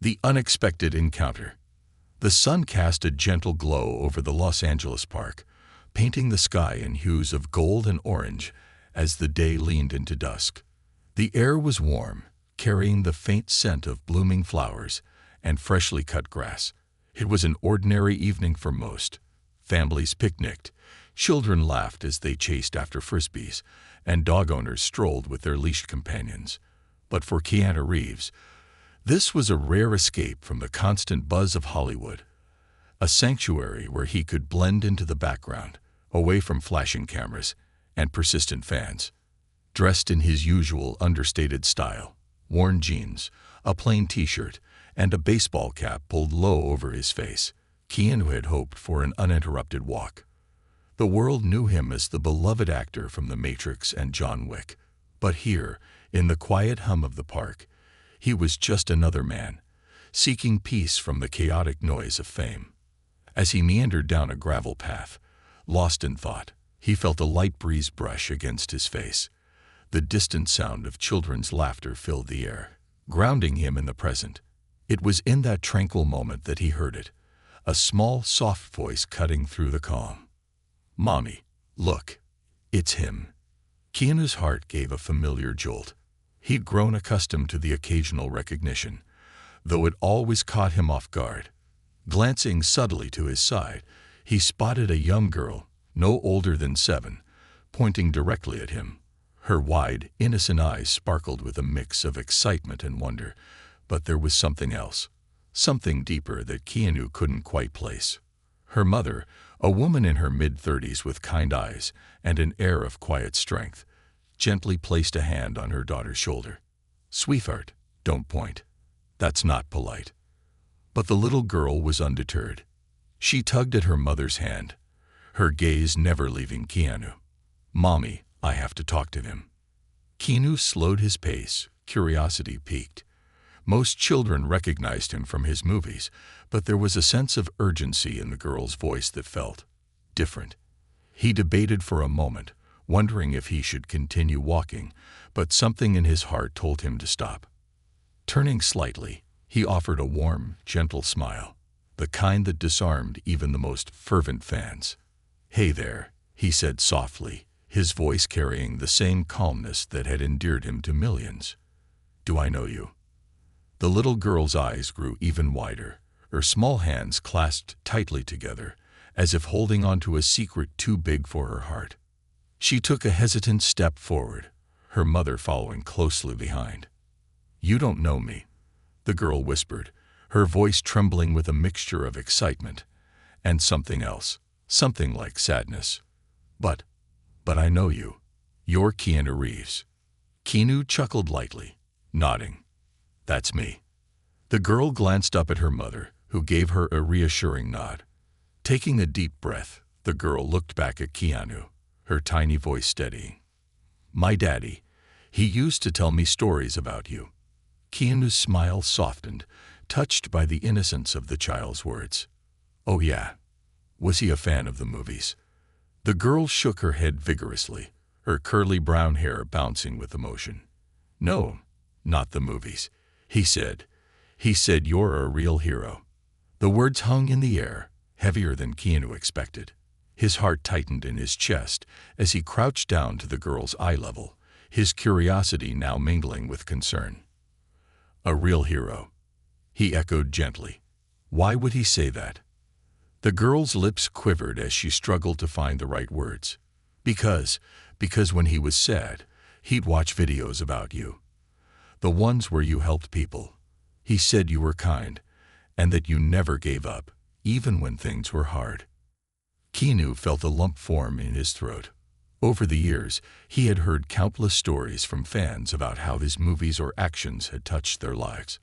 The unexpected encounter. The sun cast a gentle glow over the Los Angeles park, painting the sky in hues of gold and orange as the day leaned into dusk. The air was warm, carrying the faint scent of blooming flowers and freshly cut grass. It was an ordinary evening for most. Families picnicked, children laughed as they chased after frisbees, and dog owners strolled with their leashed companions. But for Keanu Reeves, this was a rare escape from the constant buzz of Hollywood, a sanctuary where he could blend into the background, away from flashing cameras and persistent fans. Dressed in his usual understated style, worn jeans, a plain t-shirt, and a baseball cap pulled low over his face, Keanu had hoped for an uninterrupted walk. The world knew him as the beloved actor from The Matrix and John Wick. But here, in the quiet hum of the park, he was just another man, seeking peace from the chaotic noise of fame. As he meandered down a gravel path, lost in thought, he felt a light breeze brush against his face. The distant sound of children's laughter filled the air, grounding him in the present. It was in that tranquil moment that he heard it, a small, soft voice cutting through the calm. "Mommy, look, it's him." Keanu's heart gave a familiar jolt. He'd grown accustomed to the occasional recognition, though it always caught him off guard. Glancing subtly to his side, he spotted a young girl, no older than 7, pointing directly at him. Her wide, innocent eyes sparkled with a mix of excitement and wonder, but there was something else, something deeper that Keanu couldn't quite place. Her mother, a woman in her mid-30s with kind eyes and an air of quiet strength, gently placed a hand on her daughter's shoulder. "Sweetheart, don't point. That's not polite." But the little girl was undeterred. She tugged at her mother's hand, her gaze never leaving Keanu. "Mommy, I have to talk to him." Keanu slowed his pace, curiosity piqued. Most children recognized him from his movies, but there was a sense of urgency in the girl's voice that felt different. He debated for a moment, wondering if he should continue walking, but something in his heart told him to stop. Turning slightly, he offered a warm, gentle smile, the kind that disarmed even the most fervent fans. "Hey there," he said softly, his voice carrying the same calmness that had endeared him to millions. "Do I know you?" The little girl's eyes grew even wider, her small hands clasped tightly together, as if holding onto a secret too big for her heart. She took a hesitant step forward, her mother following closely behind. "You don't know me," the girl whispered, her voice trembling with a mixture of excitement and something else, something like sadness. But I know you. You're Keanu Reeves." Keanu chuckled lightly, nodding. "That's me." The girl glanced up at her mother, who gave her a reassuring nod. Taking a deep breath, the girl looked back at Keanu, her tiny voice steadying. "My daddy, he used to tell me stories about you." Keanu's smile softened, touched by the innocence of the child's words. "Oh yeah? Was he a fan of the movies?" The girl shook her head vigorously, her curly brown hair bouncing with emotion. "No, not the movies. He said, you're a real hero." The words hung in the air, heavier than Keanu expected. His heart tightened in his chest as he crouched down to the girl's eye level, his curiosity now mingling with concern. "A real hero," he echoed gently. Why would he say that? The girl's lips quivered as she struggled to find the right words. Because when he was sad, he'd watch videos about you. The ones where you helped people. He said you were kind, and that you never gave up, even when things were hard. Keanu felt a lump form in his throat. Over the years, he had heard countless stories from fans about how his movies or actions had touched their lives.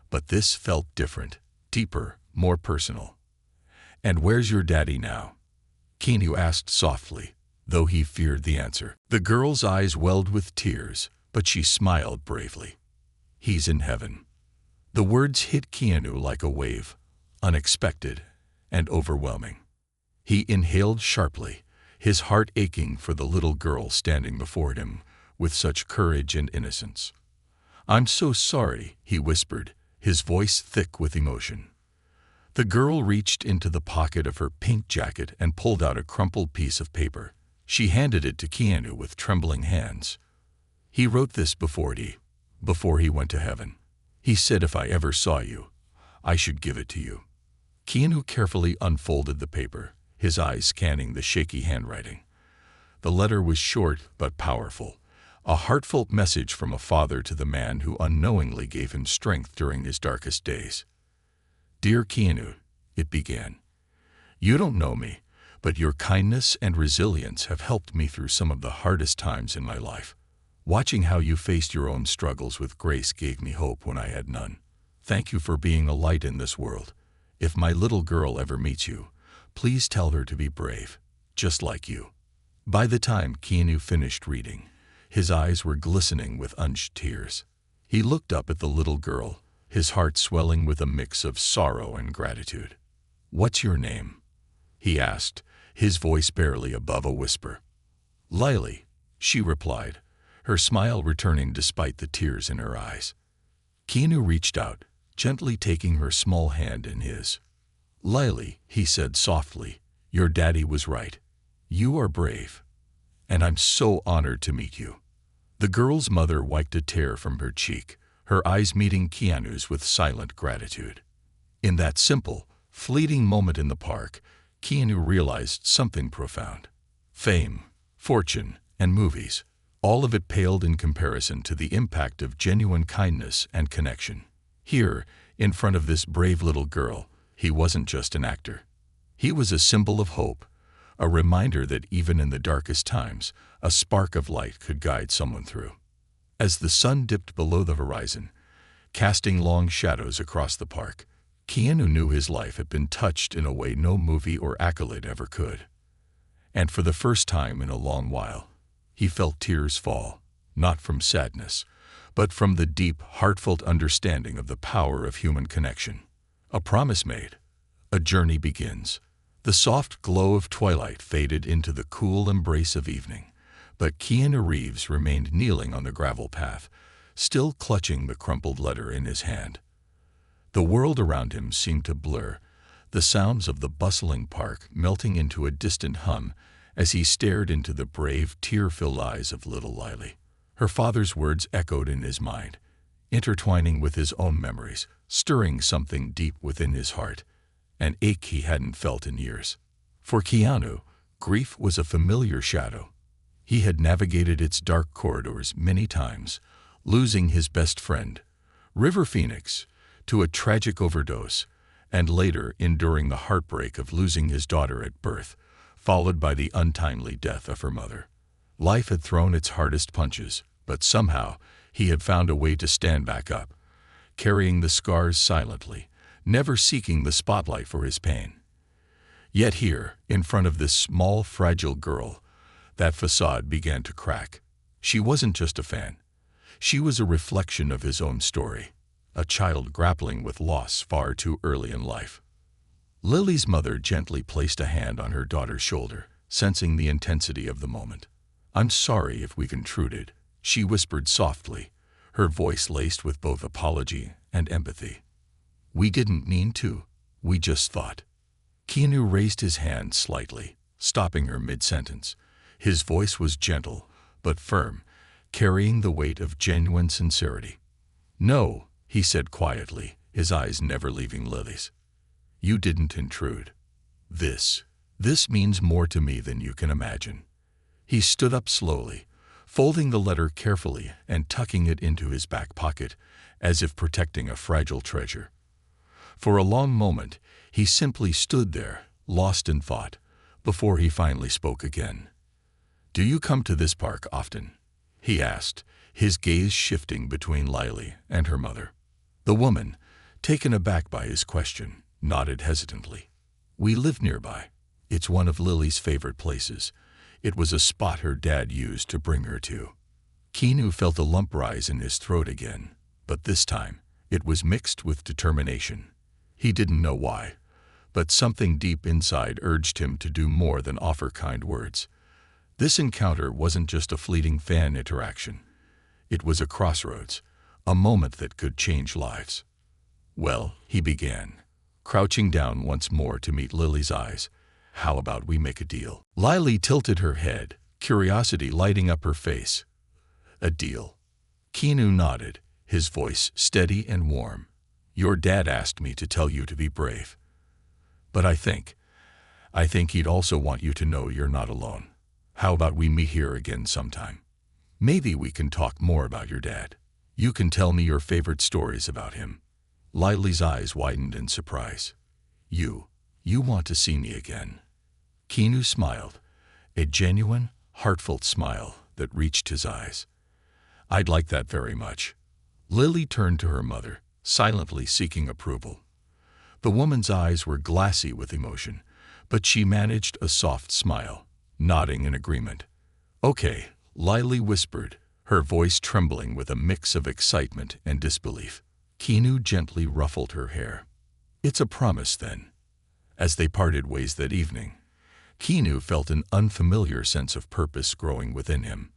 But this felt different, deeper, more personal. "And where's your daddy now?" Keanu asked softly, though he feared the answer. The girl's eyes welled with tears, but she smiled bravely. "He's in heaven." The words hit Keanu like a wave, unexpected and overwhelming. He inhaled sharply, his heart aching for the little girl standing before him with such courage and innocence. "I'm so sorry," he whispered, his voice thick with emotion. The girl reached into the pocket of her pink jacket and pulled out a crumpled piece of paper. She handed it to Keanu with trembling hands. "He wrote this before he went to heaven. He said if I ever saw you, I should give it to you." Keanu carefully unfolded the paper, his eyes scanning the shaky handwriting. The letter was short but powerful, a heartfelt message from a father to the man who unknowingly gave him strength during his darkest days. "Dear Keanu," it began, "you don't know me, but your kindness and resilience have helped me through some of the hardest times in my life. Watching how you faced your own struggles with grace gave me hope when I had none. Thank you for being a light in this world. If my little girl ever meets you, please tell her to be brave, just like you." By the time Keanu finished reading, his eyes were glistening with unshed tears. He looked up at the little girl, his heart swelling with a mix of sorrow and gratitude. "What's your name?" he asked, his voice barely above a whisper. "Lily," she replied, her smile returning despite the tears in her eyes. Keanu reached out, gently taking her small hand in his. "Lily," he said softly, "your daddy was right. You are brave, and I'm so honored to meet you." The girl's mother wiped a tear from her cheek, her eyes meeting Keanu's with silent gratitude. In that simple, fleeting moment in the park, Keanu realized something profound. Fame, fortune, and movies, all of it paled in comparison to the impact of genuine kindness and connection. Here, in front of this brave little girl, he wasn't just an actor. He was a symbol of hope, a reminder that even in the darkest times, a spark of light could guide someone through. As the sun dipped below the horizon, casting long shadows across the park, Keanu knew his life had been touched in a way no movie or accolade ever could. And for the first time in a long while, he felt tears fall, not from sadness, but from the deep, heartfelt understanding of the power of human connection. A promise made, a journey begins. The soft glow of twilight faded into the cool embrace of evening, but Keanu Reeves remained kneeling on the gravel path, still clutching the crumpled letter in his hand. The world around him seemed to blur, the sounds of the bustling park melting into a distant hum as he stared into the brave, tear-filled eyes of little Lily. Her father's words echoed in his mind, intertwining with his own memories, stirring something deep within his heart, an ache he hadn't felt in years. For Keanu, grief was a familiar shadow. He had navigated its dark corridors many times, losing his best friend, River Phoenix, to a tragic overdose, and later enduring the heartbreak of losing his daughter at birth, followed by the untimely death of her mother. Life had thrown its hardest punches, but somehow he had found a way to stand back up, carrying the scars silently, never seeking the spotlight for his pain. Yet here, in front of this small, fragile girl, that facade began to crack. She wasn't just a fan. She was a reflection of his own story, a child grappling with loss far too early in life. Lily's mother gently placed a hand on her daughter's shoulder, sensing the intensity of the moment. "I'm sorry if we've intruded," she whispered softly, her voice laced with both apology and empathy. "We didn't mean to, we just thought." Keanu raised his hand slightly, stopping her mid-sentence. His voice was gentle, but firm, carrying the weight of genuine sincerity. "No," he said quietly, his eyes never leaving Lily's. "You didn't intrude. This means more to me than you can imagine." He stood up slowly, folding the letter carefully and tucking it into his back pocket, as if protecting a fragile treasure. For a long moment, he simply stood there, lost in thought, before he finally spoke again. "Do you come to this park often?" he asked, his gaze shifting between Lily and her mother. The woman, taken aback by his question, nodded hesitantly. "We live nearby. It's one of Lily's favorite places. It was a spot her dad used to bring her to." Keanu felt a lump rise in his throat again, but this time it was mixed with determination. He didn't know why, but something deep inside urged him to do more than offer kind words. This encounter wasn't just a fleeting fan interaction. It was a crossroads, a moment that could change lives. "Well," he began, crouching down once more to meet Lily's eyes, "how about we make a deal?" Lily tilted her head, curiosity lighting up her face. "A deal?" Keanu nodded, his voice steady and warm. "Your dad asked me to tell you to be brave. But I think he'd also want you to know you're not alone. How about we meet here again sometime? Maybe we can talk more about your dad. You can tell me your favorite stories about him." Lily's eyes widened in surprise. You want to see me again?" Keanu smiled, a genuine, heartfelt smile that reached his eyes. "I'd like that very much." Lily turned to her mother, silently seeking approval. The woman's eyes were glassy with emotion, but she managed a soft smile, nodding in agreement. "Okay," Lily whispered, her voice trembling with a mix of excitement and disbelief. Keanu gently ruffled her hair. "It's a promise, then." As they parted ways that evening, Keanu felt an unfamiliar sense of purpose growing within him.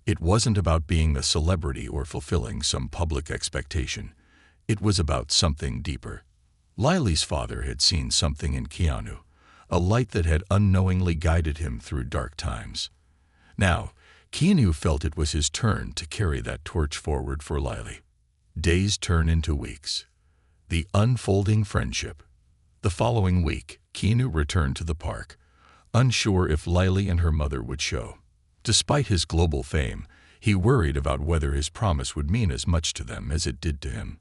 It wasn't about being a celebrity or fulfilling some public expectation. It was about something deeper. Lily's father had seen something in Keanu, a light that had unknowingly guided him through dark times. Now, Keanu felt it was his turn to carry that torch forward for Lily. Days turned into weeks. The unfolding friendship. The following week, Keanu returned to the park, unsure if Lily and her mother would show. Despite his global fame, he worried about whether his promise would mean as much to them as it did to him.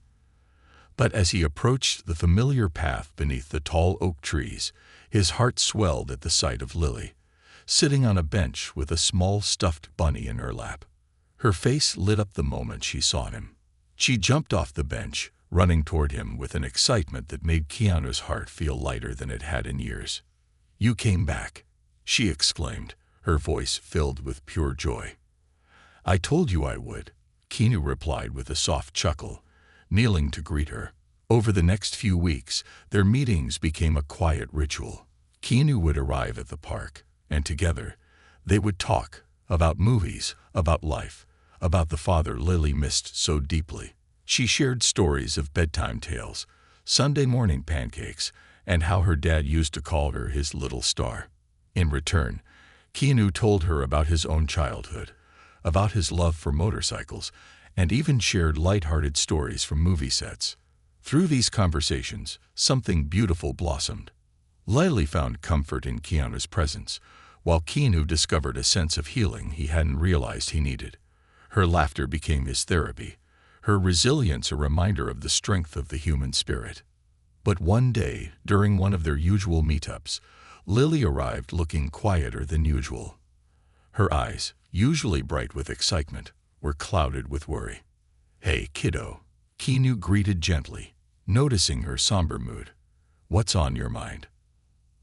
But as he approached the familiar path beneath the tall oak trees, his heart swelled at the sight of Lily, sitting on a bench with a small stuffed bunny in her lap. Her face lit up the moment she saw him. She jumped off the bench, running toward him with an excitement that made Keanu's heart feel lighter than it had in years. "You came back," she exclaimed, her voice filled with pure joy. "I told you I would," Keanu replied with a soft chuckle, kneeling to greet her. Over the next few weeks, their meetings became a quiet ritual. Keanu would arrive at the park, and together, they would talk about movies, about life, about the father Lily missed so deeply. She shared stories of bedtime tales, Sunday morning pancakes, and how her dad used to call her his little star. In return, Keanu told her about his own childhood, about his love for motorcycles, and even shared light-hearted stories from movie sets. Through these conversations, something beautiful blossomed. Lily found comfort in Keanu's presence, while Keanu discovered a sense of healing he hadn't realized he needed. Her laughter became his therapy, her resilience a reminder of the strength of the human spirit. But one day, during one of their usual meetups, Lily arrived looking quieter than usual. Her eyes, usually bright with excitement, were clouded with worry. "Hey, kiddo," Keanu greeted gently, noticing her somber mood. "What's on your mind?"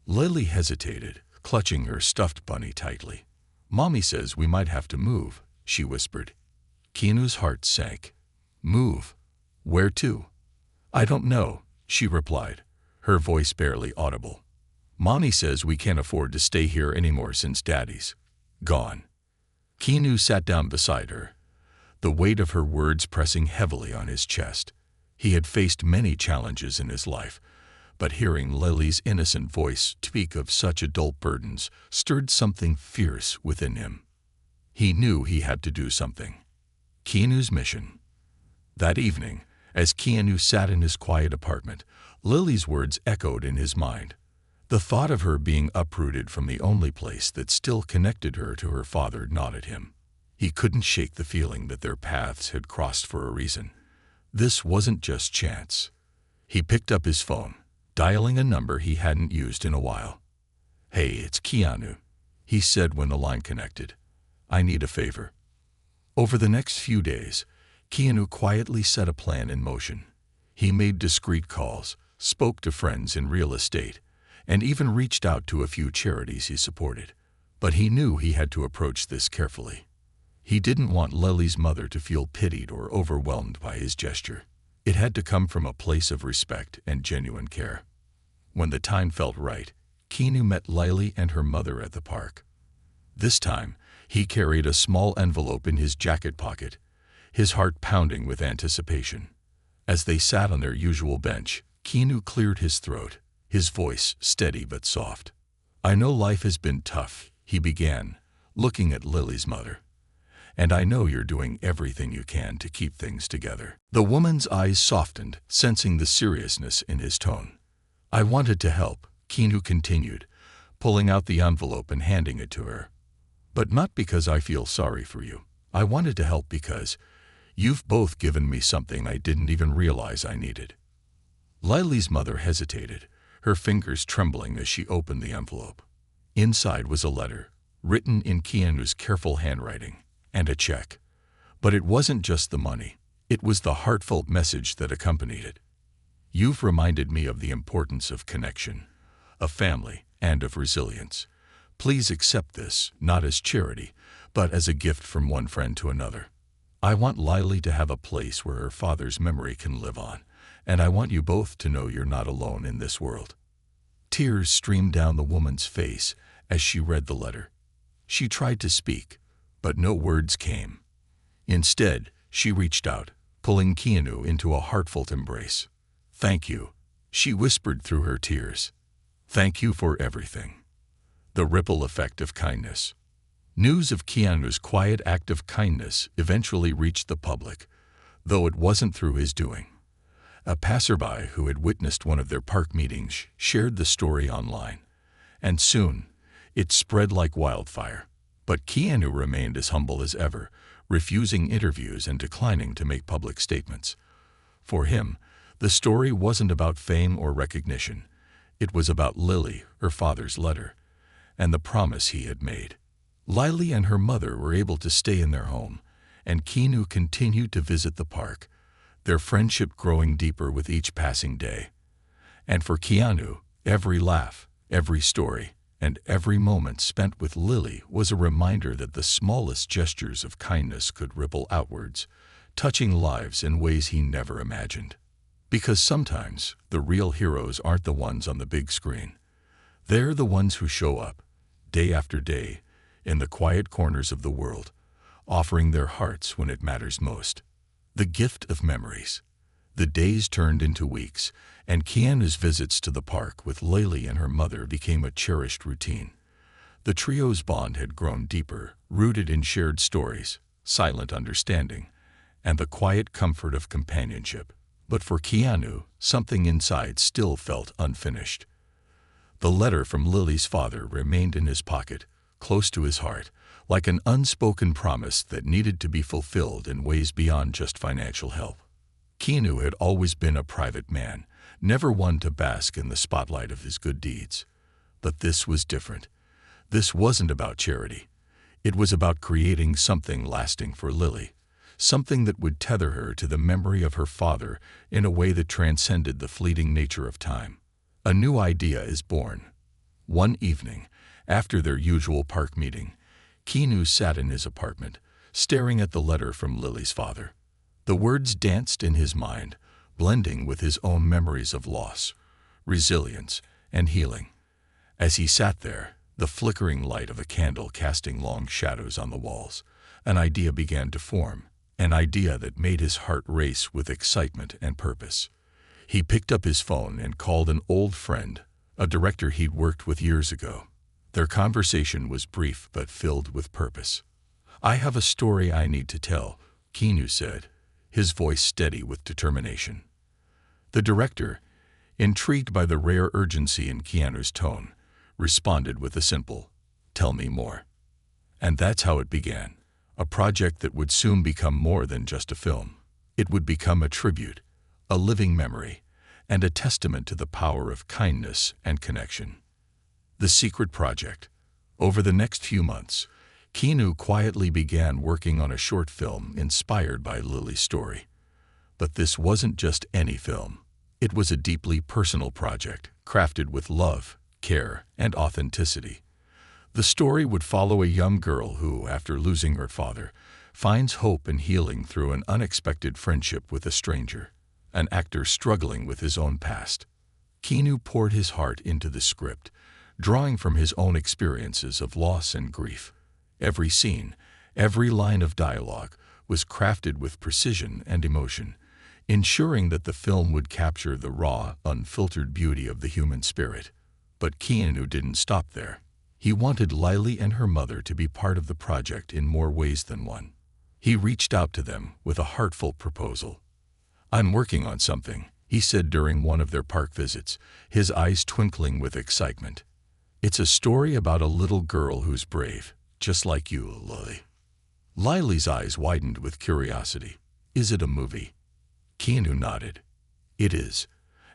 Lily hesitated, clutching her stuffed bunny tightly. "Mommy says we might have to move," she whispered. Keanu's heart sank. "Move? Where to?" "I don't know," she replied, her voice barely audible. "Mommy says we can't afford to stay here anymore since Daddy's gone." Keanu sat down beside her, the weight of her words pressing heavily on his chest. He had faced many challenges in his life, but hearing Lily's innocent voice speak of such adult burdens stirred something fierce within him. He knew he had to do something. Keanu's mission. That evening, as Keanu sat in his quiet apartment, Lily's words echoed in his mind. The thought of her being uprooted from the only place that still connected her to her father gnawed at him. He couldn't shake the feeling that their paths had crossed for a reason. This wasn't just chance. He picked up his phone, dialing a number he hadn't used in a while. "Hey, it's Keanu," he said when the line connected. "I need a favor." Over the next few days, Keanu quietly set a plan in motion. He made discreet calls, spoke to friends in real estate, and even reached out to a few charities he supported. But he knew he had to approach this carefully. He didn't want Lily's mother to feel pitied or overwhelmed by his gesture. It had to come from a place of respect and genuine care. When the time felt right, Keanu met Lily and her mother at the park. This time, he carried a small envelope in his jacket pocket, his heart pounding with anticipation. As they sat on their usual bench, Keanu cleared his throat, his voice steady but soft. "I know life has been tough," he began, looking at Lily's mother. "And I know you're doing everything you can to keep things together." The woman's eyes softened, sensing the seriousness in his tone. "I wanted to help," Keanu continued, pulling out the envelope and handing it to her. "But not because I feel sorry for you. I wanted to help because you've both given me something I didn't even realize I needed." Lily's mother hesitated, her fingers trembling as she opened the envelope. Inside was a letter, written in Keanu's careful handwriting, and a check. But it wasn't just the money. It was the heartfelt message that accompanied it. "You've reminded me of the importance of connection, of family, and of resilience. Please accept this, not as charity, but as a gift from one friend to another. I want Lily to have a place where her father's memory can live on, and I want you both to know you're not alone in this world." Tears streamed down the woman's face as she read the letter. She tried to speak, but no words came. Instead, she reached out, pulling Keanu into a heartfelt embrace. "Thank you," she whispered through her tears. "Thank you for everything." The ripple effect of kindness. News of Keanu's quiet act of kindness eventually reached the public, though it wasn't through his doing. A passerby who had witnessed one of their park meetings shared the story online, and soon it spread like wildfire. But Keanu remained as humble as ever, refusing interviews and declining to make public statements. For him, the story wasn't about fame or recognition. It was about Lily, her father's letter, and the promise he had made. Lily and her mother were able to stay in their home, and Keanu continued to visit the park, their friendship growing deeper with each passing day. And for Keanu, every laugh, every story, and every moment spent with Lily was a reminder that the smallest gestures of kindness could ripple outwards, touching lives in ways he never imagined. Because sometimes the real heroes aren't the ones on the big screen. They're the ones who show up, day after day, in the quiet corners of the world, offering their hearts when it matters most. The gift of memories. The days turned into weeks, and Keanu's visits to the park with Lily and her mother became a cherished routine. The trio's bond had grown deeper, rooted in shared stories, silent understanding, and the quiet comfort of companionship. But for Keanu, something inside still felt unfinished. The letter from Lily's father remained in his pocket, close to his heart, like an unspoken promise that needed to be fulfilled in ways beyond just financial help. Keanu had always been a private man, never one to bask in the spotlight of his good deeds. But this was different. This wasn't about charity. It was about creating something lasting for Lily, something that would tether her to the memory of her father in a way that transcended the fleeting nature of time. A new idea is born. One evening, after their usual park meeting, Keanu sat in his apartment, staring at the letter from Lily's father. The words danced in his mind, blending with his own memories of loss, resilience, and healing. As he sat there, the flickering light of a candle casting long shadows on the walls, an idea began to form, an idea that made his heart race with excitement and purpose. He picked up his phone and called an old friend, a director he'd worked with years ago. Their conversation was brief but filled with purpose. "I have a story I need to tell," Keanu said, his voice steady with determination. The director, intrigued by the rare urgency in Keanu's tone, responded with a simple, "Tell me more." And that's how it began, a project that would soon become more than just a film. It would become a tribute, a living memory, and a testament to the power of kindness and connection. The Secret Project. Over the next few months, Keanu quietly began working on a short film inspired by Lily's story. But this wasn't just any film. It was a deeply personal project, crafted with love, care, and authenticity. The story would follow a young girl who, after losing her father, finds hope and healing through an unexpected friendship with a stranger, an actor struggling with his own past. Keanu poured his heart into the script, drawing from his own experiences of loss and grief. Every scene, every line of dialogue was crafted with precision and emotion, ensuring that the film would capture the raw, unfiltered beauty of the human spirit. But Keanu didn't stop there. He wanted Lily and her mother to be part of the project in more ways than one. He reached out to them with a heartfelt proposal. "I'm working on something," he said during one of their park visits, his eyes twinkling with excitement. "It's a story about a little girl who's brave, just like you, Lily." Lily's eyes widened with curiosity. "Is it a movie?" Keanu nodded. "It is,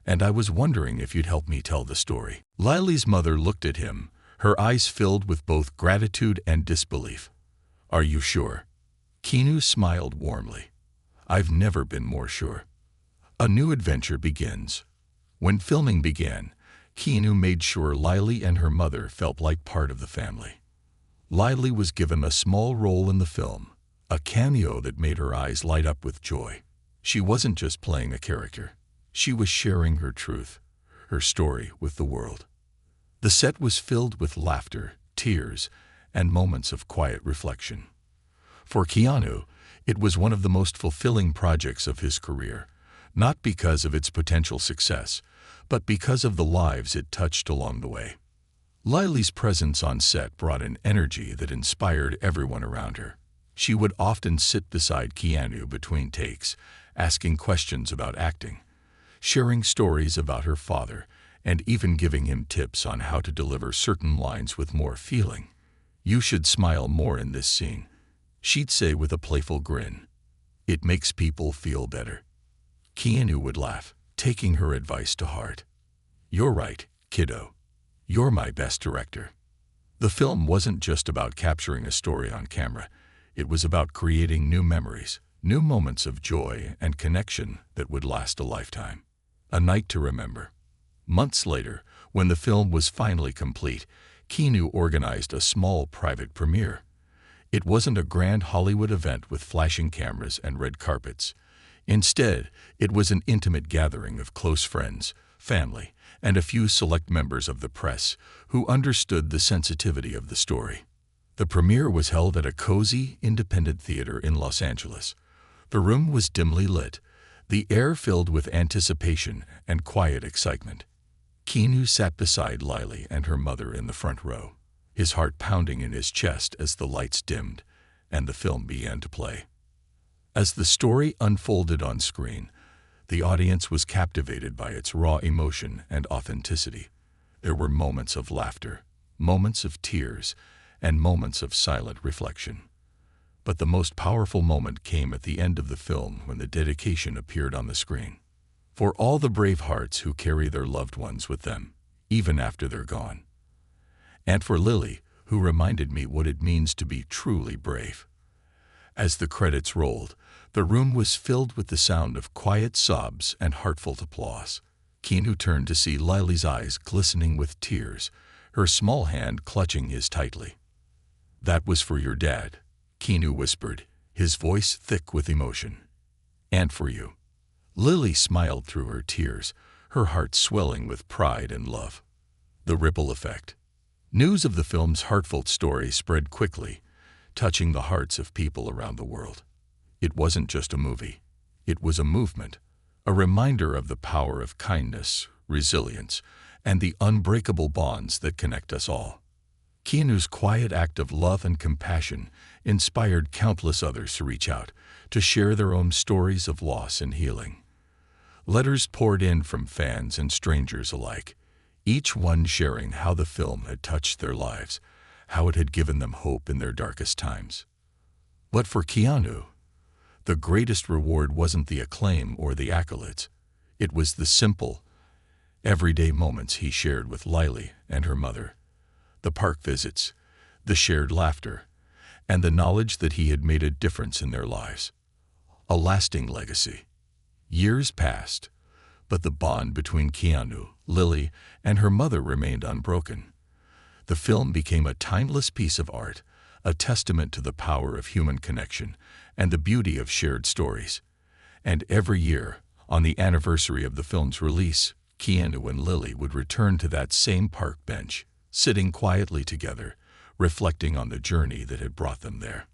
and I was wondering if you'd help me tell the story." Lily's mother looked at him, her eyes filled with both gratitude and disbelief. "Are you sure?" Keanu smiled warmly. "I've never been more sure." A new adventure begins. When filming began, Keanu made sure Lily and her mother felt like part of the family. Lily was given a small role in the film, a cameo that made her eyes light up with joy. She wasn't just playing a character. She was sharing her truth, her story with the world. The set was filled with laughter, tears, and moments of quiet reflection. For Keanu, it was one of the most fulfilling projects of his career, not because of its potential success, but because of the lives it touched along the way. Lily's presence on set brought an energy that inspired everyone around her. She would often sit beside Keanu between takes, asking questions about acting, sharing stories about her father, and even giving him tips on how to deliver certain lines with more feeling. "You should smile more in this scene," she'd say with a playful grin. "It makes people feel better." Keanu would laugh, taking her advice to heart. "You're right, kiddo. You're my best director." The film wasn't just about capturing a story on camera. It was about creating new memories, new moments of joy and connection that would last a lifetime. A night to remember. Months later, when the film was finally complete, Keanu organized a small private premiere. It wasn't a grand Hollywood event with flashing cameras and red carpets. Instead, it was an intimate gathering of close friends, family, and a few select members of the press who understood the sensitivity of the story. The premiere was held at a cozy, independent theater in Los Angeles. The room was dimly lit, the air filled with anticipation and quiet excitement. Keanu sat beside Lily and her mother in the front row, his heart pounding in his chest as the lights dimmed and the film began to play. As the story unfolded on screen, the audience was captivated by its raw emotion and authenticity. There were moments of laughter, moments of tears, and moments of silent reflection. But the most powerful moment came at the end of the film when the dedication appeared on the screen. "For all the brave hearts who carry their loved ones with them, even after they're gone. And for Lily, who reminded me what it means to be truly brave." As the credits rolled, the room was filled with the sound of quiet sobs and heartfelt applause. Keanu turned to see Lily's eyes glistening with tears, her small hand clutching his tightly. "That was for your dad," Keanu whispered, his voice thick with emotion. "And for you." Lily smiled through her tears, her heart swelling with pride and love. The ripple effect. News of the film's heartfelt story spread quickly, touching the hearts of people around the world. It wasn't just a movie. It was a movement, a reminder of the power of kindness, resilience, and the unbreakable bonds that connect us all. Keanu's quiet act of love and compassion inspired countless others to reach out, to share their own stories of loss and healing. Letters poured in from fans and strangers alike, each one sharing how the film had touched their lives, how it had given them hope in their darkest times. But for Keanu, the greatest reward wasn't the acclaim or the accolades. It was the simple, everyday moments he shared with Lily and her mother, the park visits, the shared laughter, and the knowledge that he had made a difference in their lives. A lasting legacy. Years passed, but the bond between Keanu, Lily, and her mother remained unbroken. The film became a timeless piece of art, a testament to the power of human connection and the beauty of shared stories. And every year, on the anniversary of the film's release, Keanu and Lily would return to that same park bench, sitting quietly together, reflecting on the journey that had brought them there.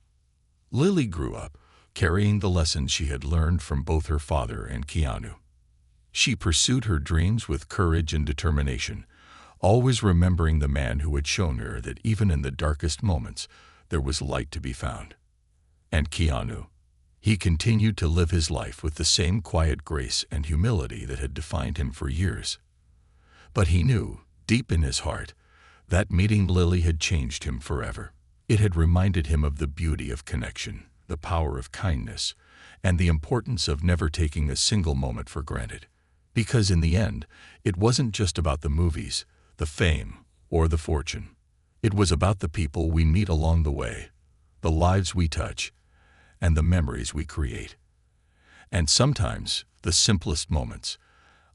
Lily grew up, carrying the lessons she had learned from both her father and Keanu. She pursued her dreams with courage and determination, always remembering the man who had shown her that even in the darkest moments there was light to be found. And Keanu, he continued to live his life with the same quiet grace and humility that had defined him for years. But he knew, deep in his heart, that meeting Lily had changed him forever. It had reminded him of the beauty of connection, the power of kindness, and the importance of never taking a single moment for granted. Because in the end, it wasn't just about the movies, the fame, or the fortune. It was about the people we meet along the way, the lives we touch, and the memories we create. And sometimes, the simplest moments,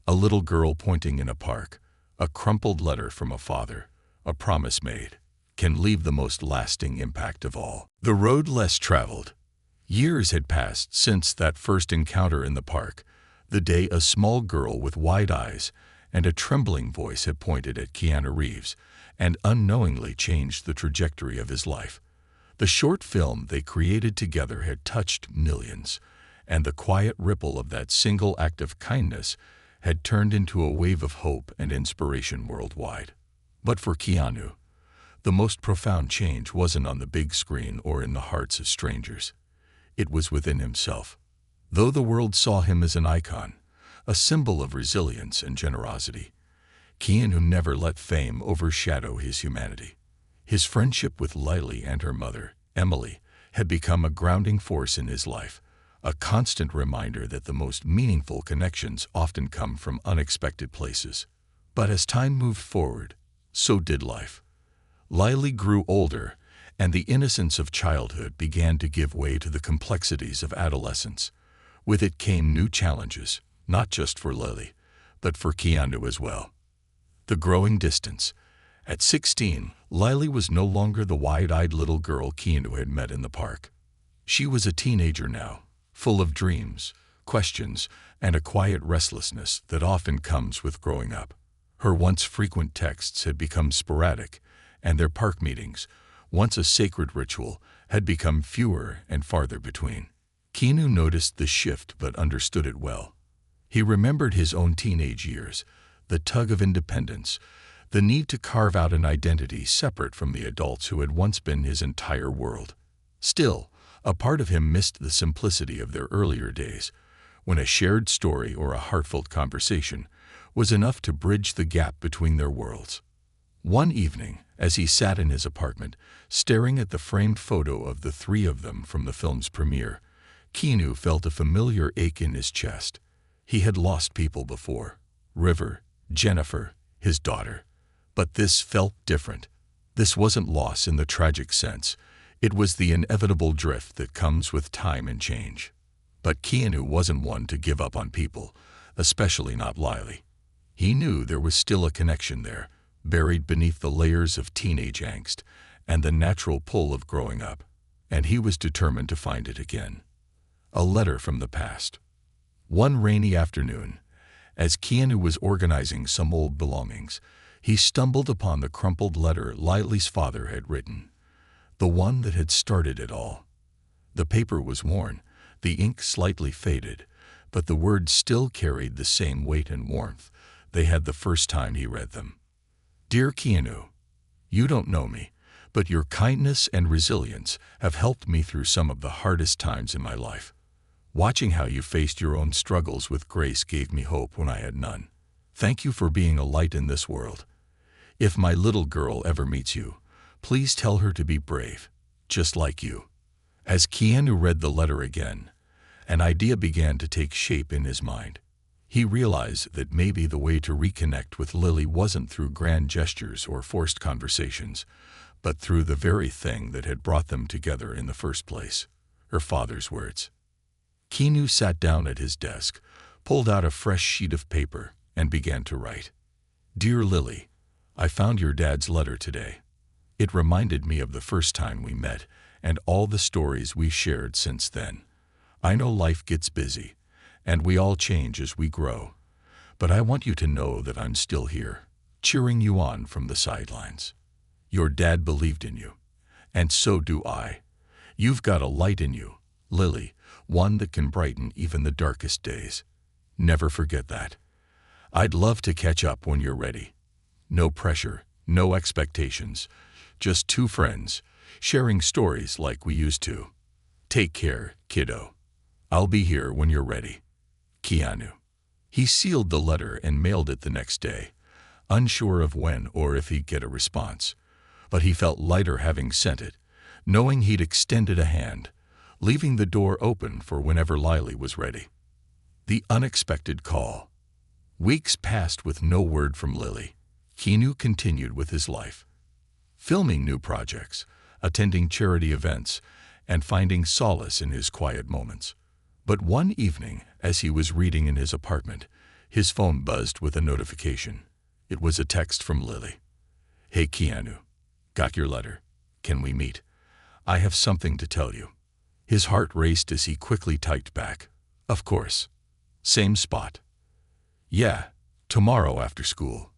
a little girl pointing in a park, a crumpled letter from a father, a promise made, can leave the most lasting impact of all. The road less traveled. Years had passed since that first encounter in the park, the day a small girl with wide eyes and a trembling voice had pointed at Keanu Reeves and unknowingly changed the trajectory of his life. The short film they created together had touched millions, and the quiet ripple of that single act of kindness had turned into a wave of hope and inspiration worldwide. But for Keanu, the most profound change wasn't on the big screen or in the hearts of strangers. It was within himself. Though the world saw him as an icon, a symbol of resilience and generosity, Keanu never let fame overshadow his humanity. His friendship with Lily and her mother, Emily, had become a grounding force in his life, a constant reminder that the most meaningful connections often come from unexpected places. But as time moved forward, so did life. Lily grew older, and the innocence of childhood began to give way to the complexities of adolescence. With it came new challenges, not just for Lily, but for Keanu as well. The growing distance. At 16, Lily was no longer the wide-eyed little girl Keanu had met in the park. She was a teenager now, full of dreams, questions, and a quiet restlessness that often comes with growing up. Her once frequent texts had become sporadic, and their park meetings, once a sacred ritual, had become fewer and farther between. Keanu noticed the shift but understood it well. He remembered his own teenage years, the tug of independence, the need to carve out an identity separate from the adults who had once been his entire world. Still, a part of him missed the simplicity of their earlier days, when a shared story or a heartfelt conversation was enough to bridge the gap between their worlds. One evening, as he sat in his apartment, staring at the framed photo of the three of them from the film's premiere, Keanu felt a familiar ache in his chest. He had lost people before. River, Jennifer, his daughter. But this felt different. This wasn't loss in the tragic sense. It was the inevitable drift that comes with time and change. But Keanu wasn't one to give up on people, especially not Lily. He knew there was still a connection there, buried beneath the layers of teenage angst and the natural pull of growing up, and he was determined to find it again. A letter from the past. One rainy afternoon, as Keanu was organizing some old belongings, he stumbled upon the crumpled letter Lily's father had written, the one that had started it all. The paper was worn, the ink slightly faded, but the words still carried the same weight and warmth they had the first time he read them. Dear Keanu, you don't know me, but your kindness and resilience have helped me through some of the hardest times in my life. Watching how you faced your own struggles with grace gave me hope when I had none. Thank you for being a light in this world. If my little girl ever meets you, please tell her to be brave, just like you. As Keanu read the letter again, an idea began to take shape in his mind. He realized that maybe the way to reconnect with Lily wasn't through grand gestures or forced conversations, but through the very thing that had brought them together in the first place, her father's words. Keanu sat down at his desk, pulled out a fresh sheet of paper, and began to write. Dear Lily, I found your dad's letter today. It reminded me of the first time we met and all the stories we shared since then. I know life gets busy, and we all change as we grow, but I want you to know that I'm still here, cheering you on from the sidelines. Your dad believed in you, and so do I. You've got a light in you, Lily, one that can brighten even the darkest days. Never forget that. I'd love to catch up when you're ready. No pressure, no expectations, just two friends, sharing stories like we used to. Take care, kiddo. I'll be here when you're ready. Keanu. He sealed the letter and mailed it the next day, unsure of when or if he'd get a response. But he felt lighter having sent it, knowing he'd extended a hand, leaving the door open for whenever Lily was ready. The unexpected call. Weeks passed with no word from Lily. Keanu continued with his life, filming new projects, attending charity events, and finding solace in his quiet moments. But one evening, as he was reading in his apartment, his phone buzzed with a notification. It was a text from Lily. "Hey Keanu, got your letter. Can we meet? I have something to tell you." His heart raced as he quickly typed back, "Of course. Same spot. Yeah, tomorrow after school."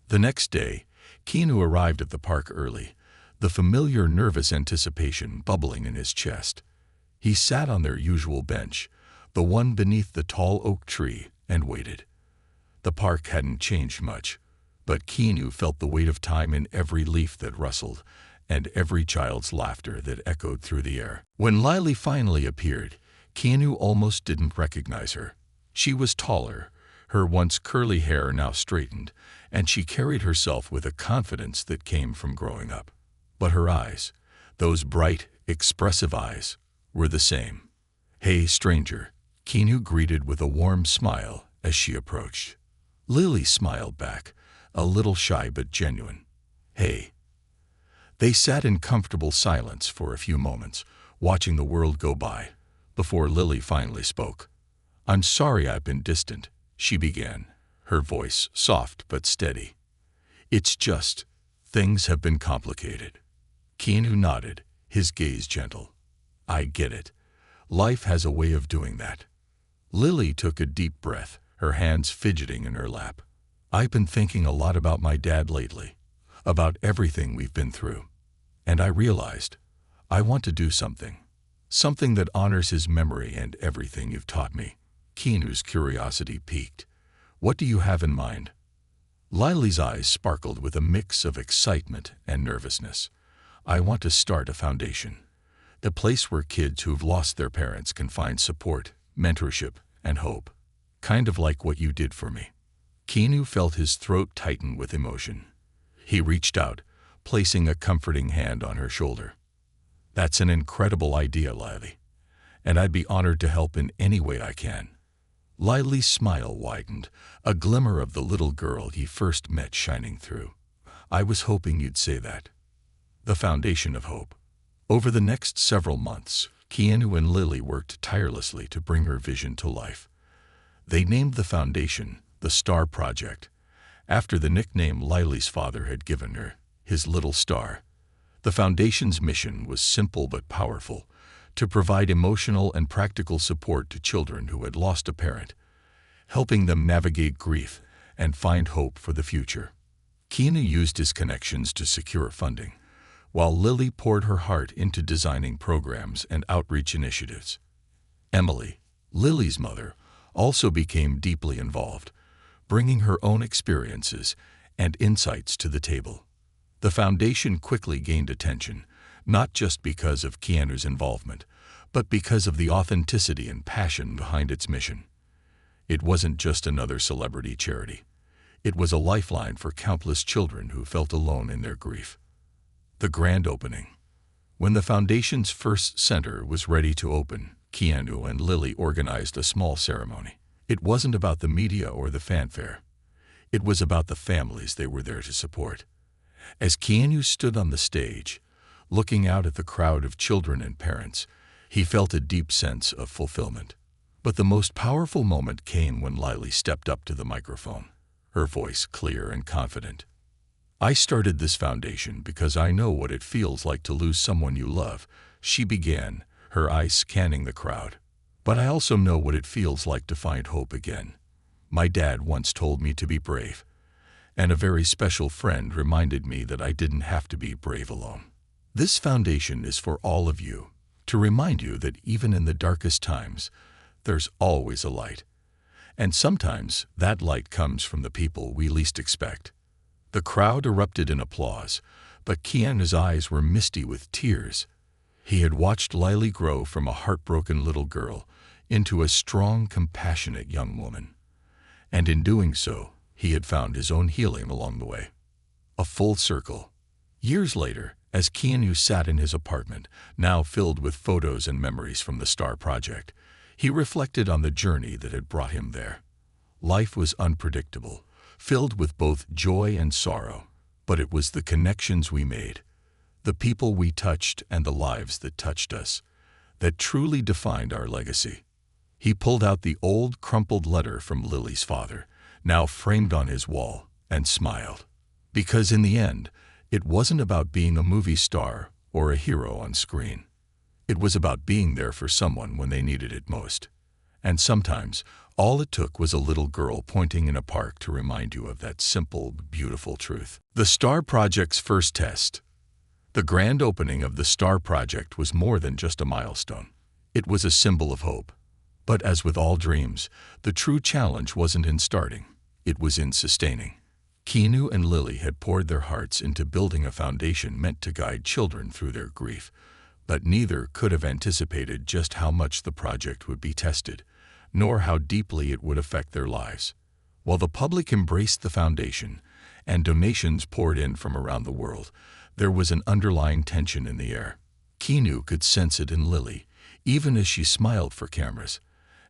The next day, Keanu arrived at the park early, the familiar nervous anticipation bubbling in his chest. He sat on their usual bench, the one beneath the tall oak tree, and waited. The park hadn't changed much, but Keanu felt the weight of time in every leaf that rustled and every child's laughter that echoed through the air. When Lily finally appeared, Keanu almost didn't recognize her. She was taller, her once curly hair now straightened, and she carried herself with a confidence that came from growing up. But her eyes, those bright, expressive eyes, were the same. "Hey, stranger," Keanu greeted with a warm smile as she approached. Lily smiled back, a little shy but genuine. "Hey." They sat in comfortable silence for a few moments, watching the world go by, before Lily finally spoke. "I'm sorry I've been distant," she began, her voice soft but steady. "It's just, things have been complicated." Keanu nodded, his gaze gentle. "I get it. Life has a way of doing that." Lily took a deep breath, her hands fidgeting in her lap. "I've been thinking a lot about my dad lately, about everything we've been through. And I realized, I want to do something that honors his memory and everything you've taught me." Keanu's curiosity piqued. "What do you have in mind?" Lily's eyes sparkled with a mix of excitement and nervousness. "I want to start a foundation. A place where kids who've lost their parents can find support, mentorship, and hope. Kind of like what you did for me." Keanu felt his throat tighten with emotion. He reached out, placing a comforting hand on her shoulder. "That's an incredible idea, Lily, and I'd be honored to help in any way I can." Lily's smile widened, a glimmer of the little girl he first met shining through. "I was hoping you'd say that." The foundation of hope. Over the next several months, Keanu and Lily worked tirelessly to bring her vision to life. They named the foundation the Star Project, after the nickname Lily's father had given her, his little star. The foundation's mission was simple but powerful, to provide emotional and practical support to children who had lost a parent, helping them navigate grief and find hope for the future. Keanu used his connections to secure funding, while Lily poured her heart into designing programs and outreach initiatives. Emily, Lily's mother, also became deeply involved, bringing her own experiences and insights to the table. The foundation quickly gained attention, not just because of Keanu's involvement, but because of the authenticity and passion behind its mission. It wasn't just another celebrity charity. It was a lifeline for countless children who felt alone in their grief. The grand opening. When the foundation's first center was ready to open, Keanu and Lily organized a small ceremony. It wasn't about the media or the fanfare. It was about the families they were there to support. As Keanu stood on the stage, looking out at the crowd of children and parents, he felt a deep sense of fulfillment. But the most powerful moment came when Lily stepped up to the microphone, her voice clear and confident. "I started this foundation because I know what it feels like to lose someone you love," she began, her eyes scanning the crowd. "But I also know what it feels like to find hope again. My dad once told me to be brave, and a very special friend reminded me that I didn't have to be brave alone. This foundation is for all of you, to remind you that even in the darkest times, there's always a light. And sometimes that light comes from the people we least expect. The crowd erupted in applause, but Keanu's eyes were misty with tears. He had watched Lily grow from a heartbroken little girl into a strong, compassionate young woman. And in doing so, he had found his own healing along the way. A full circle. Years later, as Keanu sat in his apartment, now filled with photos and memories from the Star Project, he reflected on the journey that had brought him there. Life was unpredictable, filled with both joy and sorrow, but it was the connections we made, the people we touched and the lives that touched us, that truly defined our legacy. He pulled out the old, crumpled letter from Lily's father, now framed on his wall, and smiled. Because in the end, it wasn't about being a movie star or a hero on screen. It was about being there for someone when they needed it most. And sometimes, all it took was a little girl pointing in a park to remind you of that simple, beautiful truth. The Star Project's first test. The grand opening of the Star Project was more than just a milestone. It was a symbol of hope. But as with all dreams, the true challenge wasn't in starting. It was in sustaining. Keanu and Lily had poured their hearts into building a foundation meant to guide children through their grief, but neither could have anticipated just how much the project would be tested, nor how deeply it would affect their lives. While the public embraced the foundation and donations poured in from around the world, there was an underlying tension in the air. Keanu could sense it in Lily, even as she smiled for cameras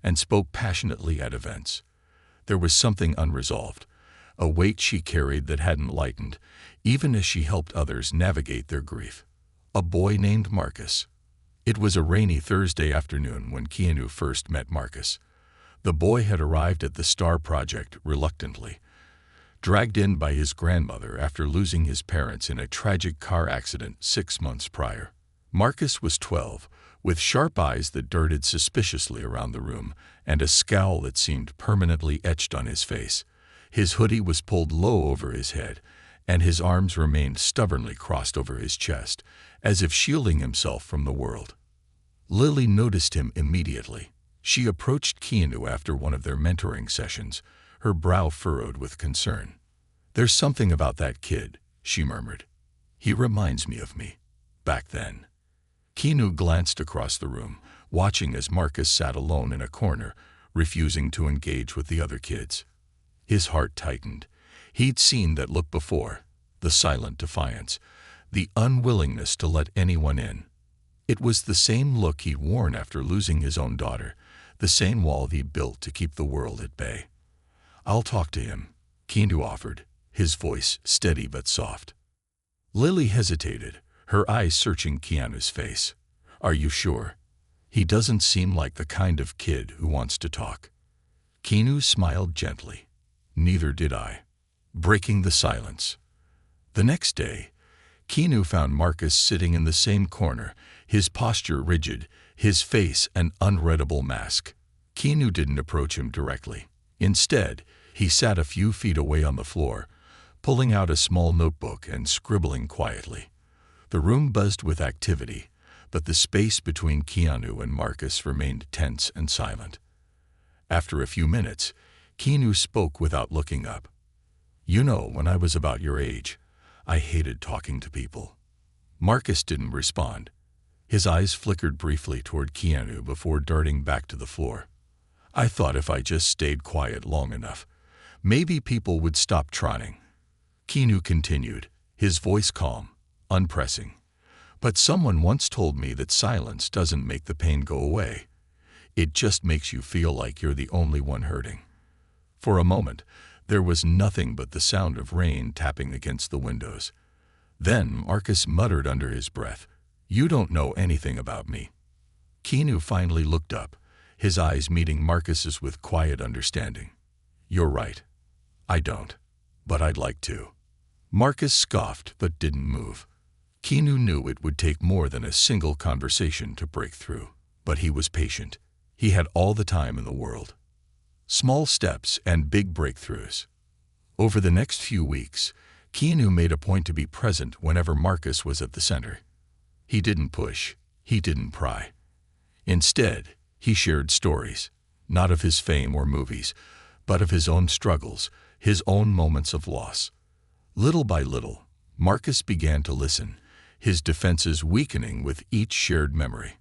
and spoke passionately at events. There was something unresolved, a weight she carried that hadn't lightened, even as she helped others navigate their grief. A boy named Marcus. It was a rainy Thursday afternoon when Keanu first met Marcus. The boy had arrived at the Star Project reluctantly, dragged in by his grandmother after losing his parents in a tragic car accident 6 months prior. Marcus was 12, with sharp eyes that darted suspiciously around the room and a scowl that seemed permanently etched on his face. His hoodie was pulled low over his head, and his arms remained stubbornly crossed over his chest, as if shielding himself from the world. Lily noticed him immediately. She approached Keanu after one of their mentoring sessions, her brow furrowed with concern. "There's something about that kid," she murmured. "He reminds me of me. Back then." Keanu glanced across the room, watching as Marcus sat alone in a corner, refusing to engage with the other kids. His heart tightened. He'd seen that look before, the silent defiance, the unwillingness to let anyone in. It was the same look he'd worn after losing his own daughter, the same wall he'd built to keep the world at bay. "I'll talk to him," Keanu offered, his voice steady but soft. Lily hesitated, her eyes searching Keanu's face. "Are you sure? He doesn't seem like the kind of kid who wants to talk." Keanu smiled gently. "Neither did I." Breaking the silence. The next day, Keanu found Marcus sitting in the same corner, his posture rigid, his face an unreadable mask. Keanu didn't approach him directly. Instead, he sat a few feet away on the floor, pulling out a small notebook and scribbling quietly. The room buzzed with activity, but the space between Keanu and Marcus remained tense and silent. After a few minutes, Keanu spoke without looking up. "You know, when I was about your age, I hated talking to people." Marcus didn't respond. His eyes flickered briefly toward Keanu before darting back to the floor. "I thought if I just stayed quiet long enough, maybe people would stop trying." Keanu continued, his voice calm, unpressing. "But someone once told me that silence doesn't make the pain go away. It just makes you feel like you're the only one hurting." For a moment, there was nothing but the sound of rain tapping against the windows. Then Marcus muttered under his breath, "You don't know anything about me." Keanu finally looked up, his eyes meeting Marcus's with quiet understanding. "You're right. I don't. But I'd like to." Marcus scoffed but didn't move. Keanu knew it would take more than a single conversation to break through, but he was patient. He had all the time in the world. Small steps and big breakthroughs. Over the next few weeks, Keanu made a point to be present whenever Marcus was at the center. He didn't push, He didn't pry. Instead, he shared stories, not of his fame or movies, but of his own struggles, his own moments of loss. Little by little, Marcus began to listen, his defenses weakening with each shared memory.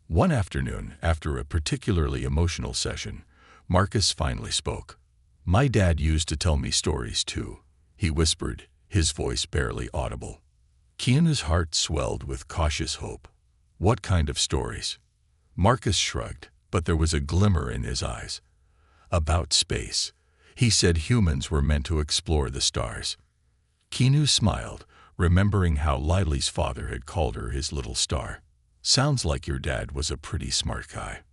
One afternoon, after a particularly emotional session, Marcus finally spoke. "My dad used to tell me stories too," he whispered, his voice barely audible. Keanu's heart swelled with cautious hope. "What kind of stories?" Marcus shrugged, but there was a glimmer in his eyes. "About space. He said humans were meant to explore the stars." Keanu smiled, remembering how Lily's father had called her his little star. "Sounds like your dad was a pretty smart guy."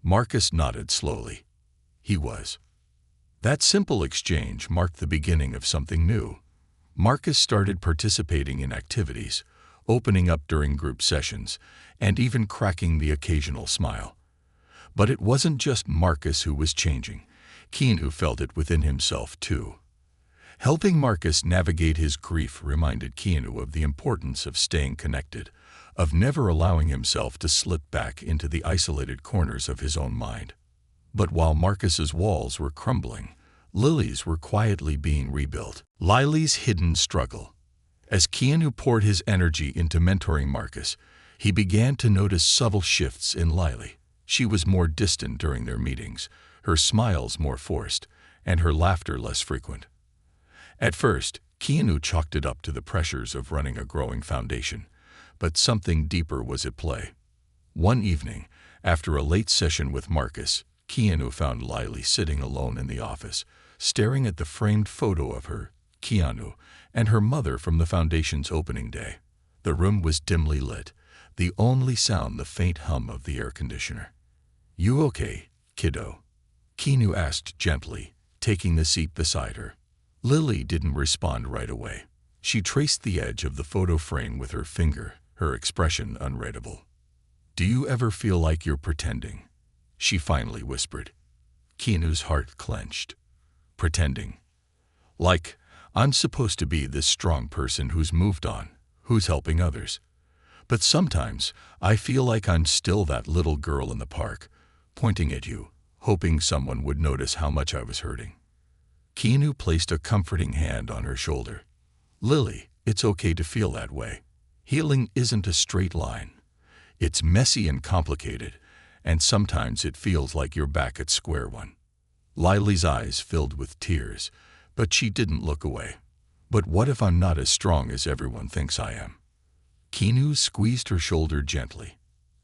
Marcus nodded slowly. He was. That simple exchange marked the beginning of something new. Marcus started participating in activities, opening up during group sessions, and even cracking the occasional smile. But it wasn't just Marcus who was changing. Keanu felt it within himself too. Helping Marcus navigate his grief reminded Keanu of the importance of staying connected, of never allowing himself to slip back into the isolated corners of his own mind. But while Marcus's walls were crumbling, Lily's were quietly being rebuilt. Lily's hidden struggle. As Keanu poured his energy into mentoring Marcus, he began to notice subtle shifts in Lily. She was more distant during their meetings, her smiles more forced, and her laughter less frequent. At first, Keanu chalked it up to the pressures of running a growing foundation, but something deeper was at play. One evening, after a late session with Marcus, Keanu found Lily sitting alone in the office, staring at the framed photo of her, Keanu, and her mother from the foundation's opening day. The room was dimly lit, the only sound the faint hum of the air conditioner. "You okay, kiddo?" Keanu asked gently, taking the seat beside her. Lily didn't respond right away. She traced the edge of the photo frame with her finger, her expression unreadable. "Do you ever feel like you're pretending?" she finally whispered. Keanu's heart clenched. Pretending. Like, I'm supposed to be this strong person who's moved on, who's helping others. But sometimes I feel like I'm still that little girl in the park, pointing at you, hoping someone would notice how much I was hurting. Keanu placed a comforting hand on her shoulder. "Lily, it's okay to feel that way. Healing isn't a straight line. It's messy and complicated, and sometimes it feels like you're back at square one." Lily's eyes filled with tears, but she didn't look away. "But what if I'm not as strong as everyone thinks I am?" Keanu squeezed her shoulder gently.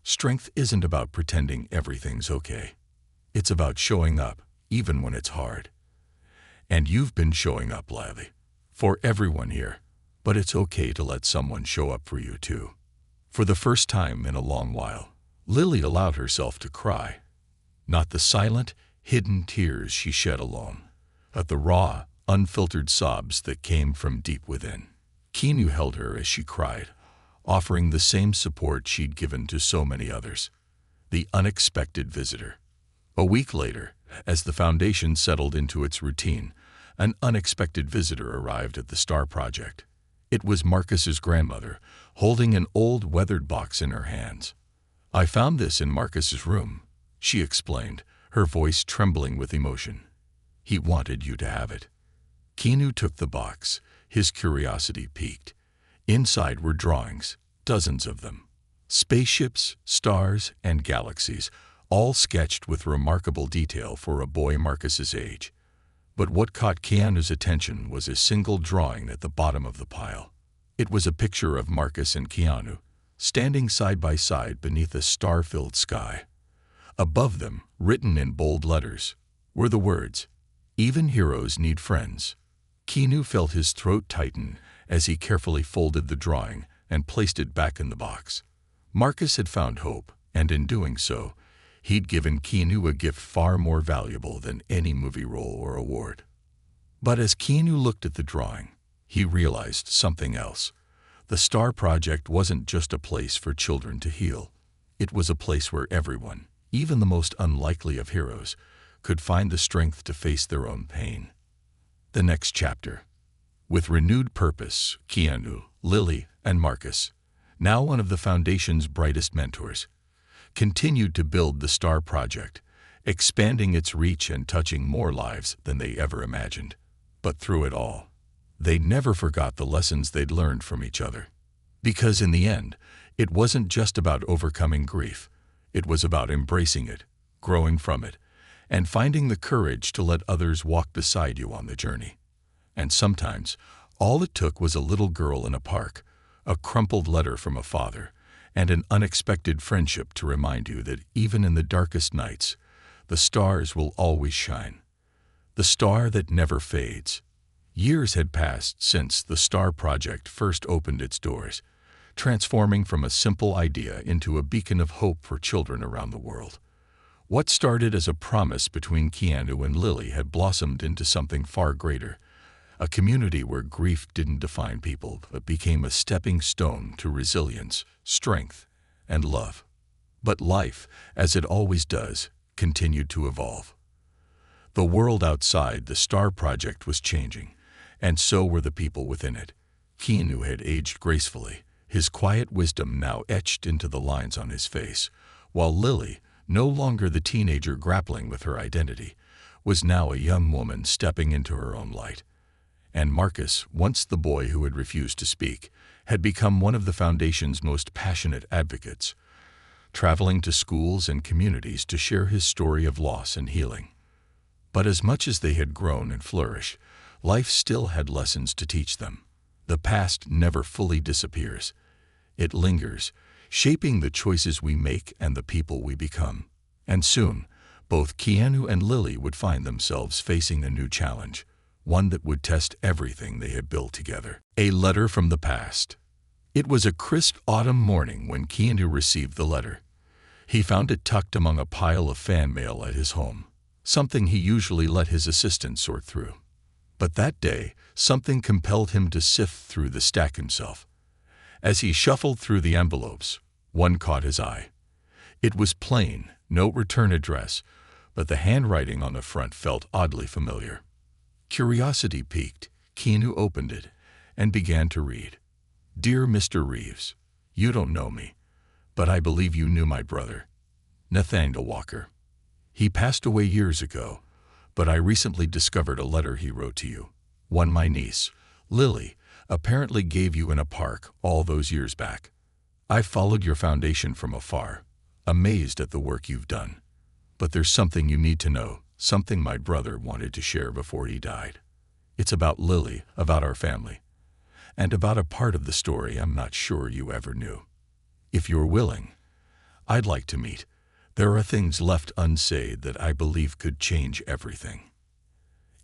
"Strength isn't about pretending everything's okay. It's about showing up, even when it's hard. And you've been showing up, Lily, for everyone here, but it's okay to let someone show up for you too." For the first time in a long while, Lily allowed herself to cry. Not the silent, hidden tears she shed alone, but the raw, unfiltered sobs that came from deep within. Keanu held her as she cried, offering the same support she'd given to so many others. The unexpected visitor. A week later, as the foundation settled into its routine, an unexpected visitor arrived at the STAR project. It was Marcus's grandmother, holding an old weathered box in her hands. "I found this in Marcus's room," she explained, her voice trembling with emotion. "He wanted you to have it." Keanu took the box, his curiosity piqued. Inside were drawings, dozens of them. Spaceships, stars, and galaxies, all sketched with remarkable detail for a boy Marcus's age. But what caught Keanu's attention was a single drawing at the bottom of the pile. It was a picture of Marcus and Keanu, standing side by side beneath a star-filled sky. Above them, written in bold letters, were the words, "Even heroes need friends." Keanu felt his throat tighten as he carefully folded the drawing and placed it back in the box. Marcus had found hope, and in doing so, he'd given Keanu a gift far more valuable than any movie role or award. But as Keanu looked at the drawing, he realized something else. The STAR Project wasn't just a place for children to heal. It was a place where everyone, even the most unlikely of heroes, could find the strength to face their own pain. The next chapter. With renewed purpose, Keanu, Lily, and Marcus now one of the Foundation's brightest mentors, continued to build the STAR project, expanding its reach and touching more lives than they ever imagined. But through it all, they never forgot the lessons they'd learned from each other. Because in the end, it wasn't just about overcoming grief. It was about embracing it, growing from it, and finding the courage to let others walk beside you on the journey. And sometimes, all it took was a little girl in a park, a crumpled letter from a father, and an unexpected friendship to remind you that even in the darkest nights, the stars will always shine. The star that never fades. Years had passed since the STAR project first opened its doors, transforming from a simple idea into a beacon of hope for children around the world. What started as a promise between Keanu and Lily had blossomed into something far greater, a community where grief didn't define people but became a stepping stone to resilience, strength, and love. But life, as it always does, continued to evolve. The world outside the STAR project was changing, and so were the people within it. Keanu had aged gracefully, his quiet wisdom now etched into the lines on his face, while Lily, no longer the teenager grappling with her identity, was now a young woman stepping into her own light. And Marcus, once the boy who had refused to speak, had become one of the Foundation's most passionate advocates, traveling to schools and communities to share his story of loss and healing. But as much as they had grown and flourished, life still had lessons to teach them. The past never fully disappears. It lingers, shaping the choices we make and the people we become. And soon, both Keanu and Lily would find themselves facing a new challenge, one that would test everything they had built together. A letter from the past. It was a crisp autumn morning when Keanu received the letter. He found it tucked among a pile of fan mail at his home, something he usually let his assistant sort through. But that day, something compelled him to sift through the stack himself. As he shuffled through the envelopes, one caught his eye. It was plain, no return address, but the handwriting on the front felt oddly familiar. Curiosity piqued, Keanu opened it and began to read. Dear Mr. Reeves, you don't know me, but I believe you knew my brother, Nathaniel Walker. He passed away years ago, but I recently discovered a letter he wrote to you. One my niece, Lily, apparently gave you in a park all those years back. I followed your foundation from afar, amazed at the work you've done. But there's something you need to know, something my brother wanted to share before he died. It's about Lily, about our family, and about a part of the story I'm not sure you ever knew. If you're willing, I'd like to meet. There are things left unsaid that I believe could change everything.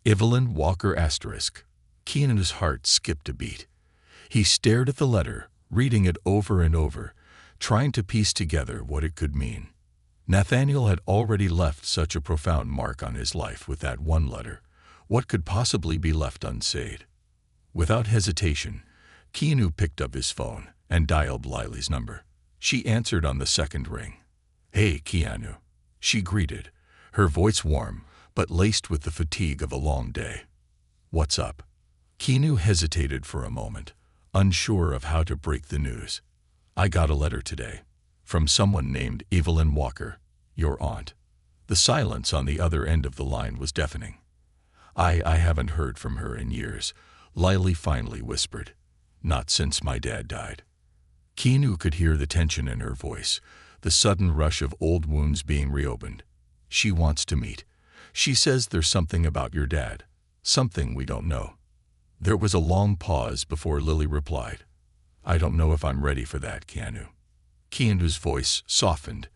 Evelyn Walker *. Keanu's heart skipped a beat. He stared at the letter, reading it over and over, trying to piece together what it could mean. Nathaniel had already left such a profound mark on his life with that one letter. What could possibly be left unsaid? Without hesitation, Keanu picked up his phone and dialed Lily's number. She answered on the second ring. Hey, Keanu, she greeted, her voice warm but laced with the fatigue of a long day. What's up? Keanu hesitated for a moment, unsure of how to break the news. I got a letter today, from someone named Evelyn Walker, your aunt. The silence on the other end of the line was deafening. I haven't heard from her in years, Lily finally whispered. Not since my dad died. Keanu could hear the tension in her voice, the sudden rush of old wounds being reopened. She wants to meet. She says there's something about your dad, something we don't know. There was a long pause before Lily replied. I don't know if I'm ready for that, Keanu. Keanu's voice softened.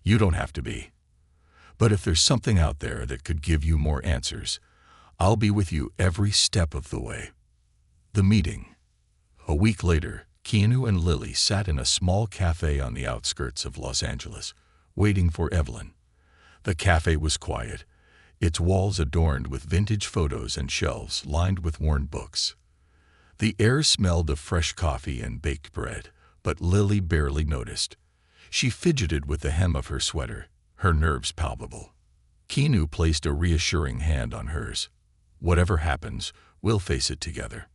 You don't have to be. But if there's something out there that could give you more answers, I'll be with you every step of the way. The meeting. A week later, Keanu and Lily sat in a small cafe on the outskirts of Los Angeles, waiting for Evelyn. The cafe was quiet, its walls adorned with vintage photos and shelves lined with worn books. The air smelled of fresh coffee and baked bread, but Lily barely noticed. She fidgeted with the hem of her sweater, her nerves palpable. Keanu placed a reassuring hand on hers. Whatever happens, we'll face it together.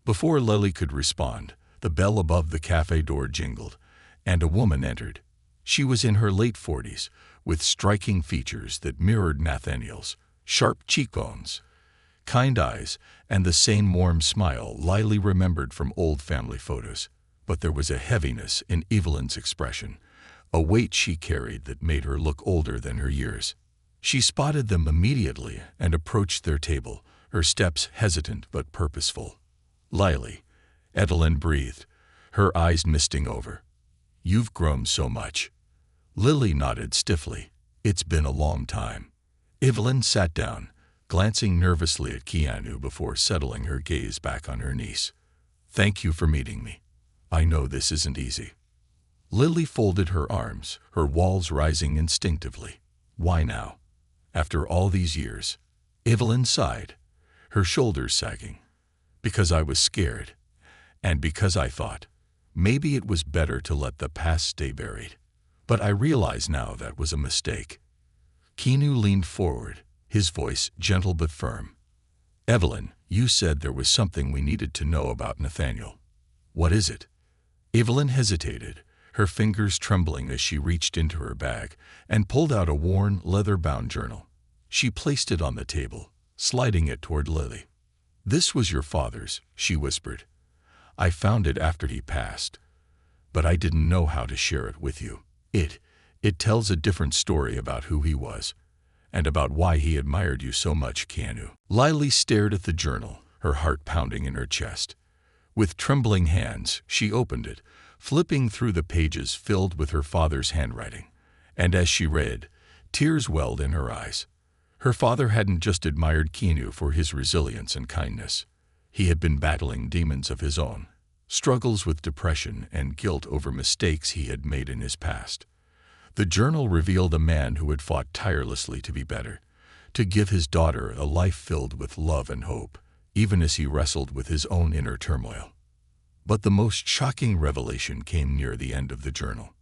Before Lily could respond, The bell above the cafe door jingled, and a woman entered. She was in her late 40s, with striking features that mirrored Nathaniel's: sharp cheekbones, kind eyes, and the same warm smile Lily remembered from old family photos. But there was a heaviness in Evelyn's expression, a weight she carried that made her look older than her years. She spotted them immediately and approached their table, her steps hesitant but purposeful. "Lily," Evelyn breathed, her eyes misting over. "You've grown so much." Lily nodded stiffly. "It's been a long time." Evelyn sat down, glancing nervously at Keanu before settling her gaze back on her niece. "Thank you for meeting me. I know this isn't easy." Lily folded her arms, her walls rising instinctively. "Why now? After all these years?" Evelyn sighed, her shoulders sagging. "Because I was scared, and because I thought maybe it was better to let the past stay buried. But I realize now that was a mistake." Keanu leaned forward, his voice gentle but firm. "Evelyn, you said there was something we needed to know about Nathaniel. What is it?" Evelyn hesitated, her fingers trembling as she reached into her bag and pulled out a worn, leather-bound journal. She placed it on the table, sliding it toward Lily. "This was your father's," she whispered. "I found it after he passed, but I didn't know how to share it with you. It tells a different story about who he was, and about why he admired you so much, Keanu." Lily stared at the journal, her heart pounding in her chest. With trembling hands, she opened it, flipping through the pages filled with her father's handwriting. And as she read, tears welled in her eyes. Her father hadn't just admired Keanu for his resilience and kindness. He had been battling demons of his own, struggles with depression and guilt over mistakes he had made in his past. The journal revealed a man who had fought tirelessly to be better, to give his daughter a life filled with love and hope, even as he wrestled with his own inner turmoil. But the most shocking revelation came near the end of the journal.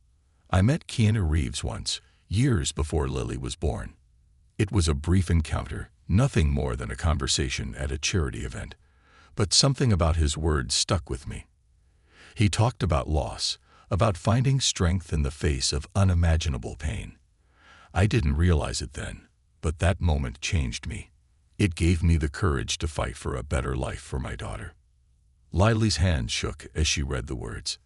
"I met Keanu Reeves once, years before Lily was born. It was a brief encounter, nothing more than a conversation at a charity event. But something about his words stuck with me. He talked about loss, about finding strength in the face of unimaginable pain. I didn't realize it then, but that moment changed me. It gave me the courage to fight for a better life for my daughter." Lily's hands shook as she read the words.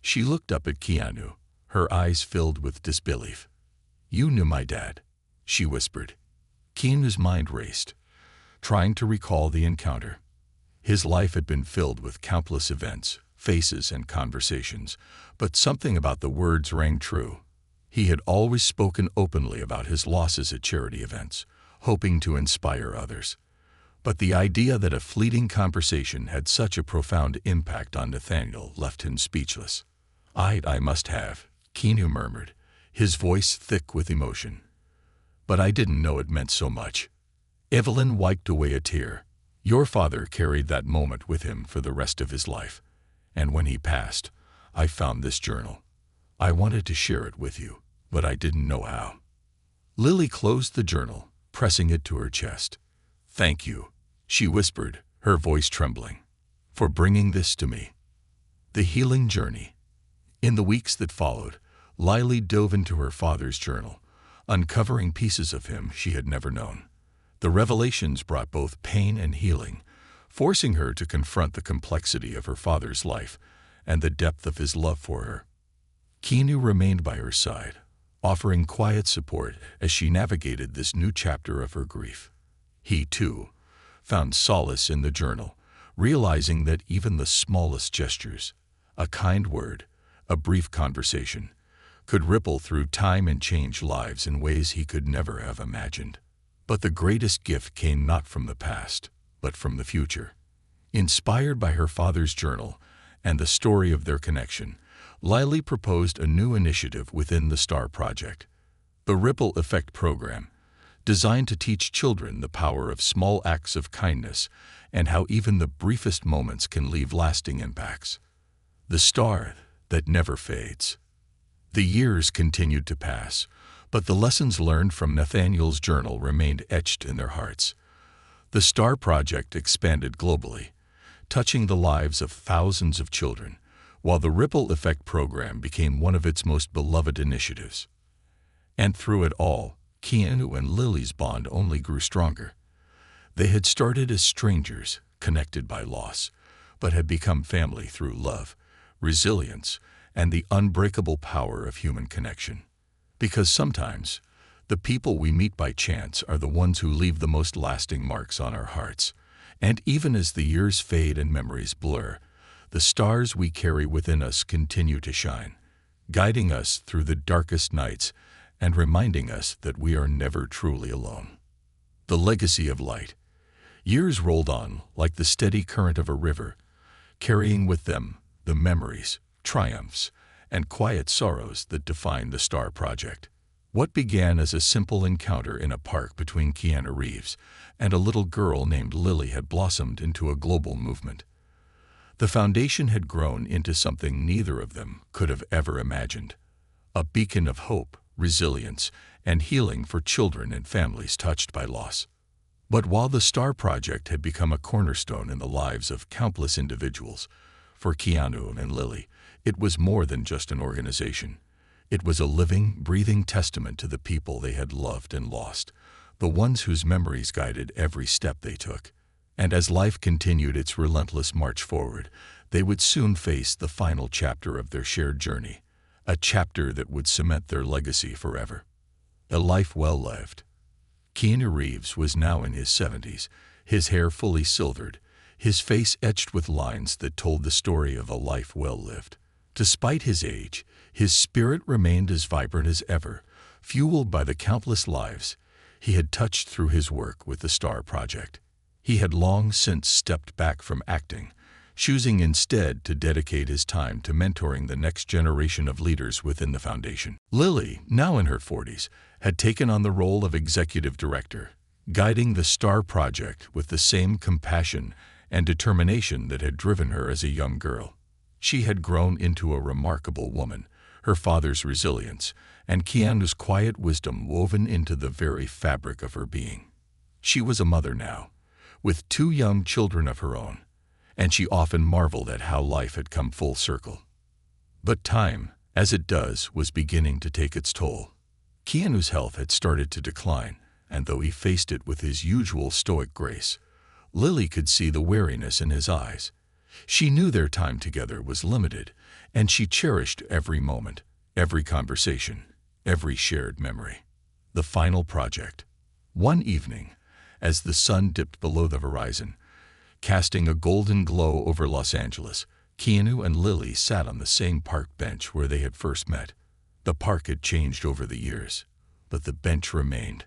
She looked up at Keanu, her eyes filled with disbelief. "You knew my dad," she whispered. Keanu's mind raced, trying to recall the encounter. His life had been filled with countless events, faces, and conversations, but something about the words rang true. He had always spoken openly about his losses at charity events, hoping to inspire others. But the idea that a fleeting conversation had such a profound impact on Nathaniel left him speechless. I must have," Keanu murmured, his voice thick with emotion. "But I didn't know it meant so much." Evelyn wiped away a tear. "Your father carried that moment with him for the rest of his life. And when he passed, I found this journal. I wanted to share it with you, but I didn't know how." Lily closed the journal, pressing it to her chest. "Thank you," she whispered, her voice trembling, "for bringing this to me." The healing journey. In the weeks that followed, Lily dove into her father's journal, uncovering pieces of him she had never known. The revelations brought both pain and healing, forcing her to confront the complexity of her father's life and the depth of his love for her. Keanu remained by her side, offering quiet support as she navigated this new chapter of her grief. He, too, found solace in the journal, realizing that even the smallest gestures, a kind word, a brief conversation, could ripple through time and change lives in ways he could never have imagined. But the greatest gift came not from the past, but from the future. Inspired by her father's journal and the story of their connection, Lily proposed a new initiative within the STAR project, the Ripple Effect program, designed to teach children the power of small acts of kindness and how even the briefest moments can leave lasting impacts. The star that never fades. The years continued to pass, but the lessons learned from Nathaniel's journal remained etched in their hearts. The STAR project expanded globally, touching the lives of thousands of children, while the Ripple Effect program became one of its most beloved initiatives. And through it all, Keanu and Lily's bond only grew stronger. They had started as strangers, connected by loss, but had become family through love, resilience, and the unbreakable power of human connection. Because sometimes, the people we meet by chance are the ones who leave the most lasting marks on our hearts. And even as the years fade and memories blur, the stars we carry within us continue to shine, guiding us through the darkest nights and reminding us that we are never truly alone. The legacy of light. Years rolled on like the steady current of a river, carrying with them the memories, triumphs, and quiet sorrows that define the Star Project. What began as a simple encounter in a park between Keanu Reeves and a little girl named Lily had blossomed into a global movement. The foundation had grown into something neither of them could have ever imagined, a beacon of hope, resilience, and healing for children and families touched by loss. But while the Star Project had become a cornerstone in the lives of countless individuals, for Keanu and Lily, it was more than just an organization. It was a living, breathing testament to the people they had loved and lost, the ones whose memories guided every step they took. And as life continued its relentless march forward, they would soon face the final chapter of their shared journey, a chapter that would cement their legacy forever. A life well lived. Keanu Reeves was now in his 70s, his hair fully silvered, his face etched with lines that told the story of a life well lived. Despite his age, his spirit remained as vibrant as ever, fueled by the countless lives he had touched through his work with the Star Project. He had long since stepped back from acting, choosing instead to dedicate his time to mentoring the next generation of leaders within the foundation. Lily, now in her 40s, had taken on the role of executive director, guiding the Star Project with the same compassion and determination that had driven her as a young girl. She had grown into a remarkable woman, her father's resilience and Keanu's quiet wisdom woven into the very fabric of her being. She was a mother now, with 2 young children of her own, and she often marveled at how life had come full circle. But time, as it does, was beginning to take its toll. Keanu's health had started to decline, and though he faced it with his usual stoic grace, Lily could see the weariness in his eyes. She knew their time together was limited, and she cherished every moment, every conversation, every shared memory. The final project. One evening, as the sun dipped below the horizon, casting a golden glow over Los Angeles, Keanu and Lily sat on the same park bench where they had first met. The park had changed over the years, but the bench remained,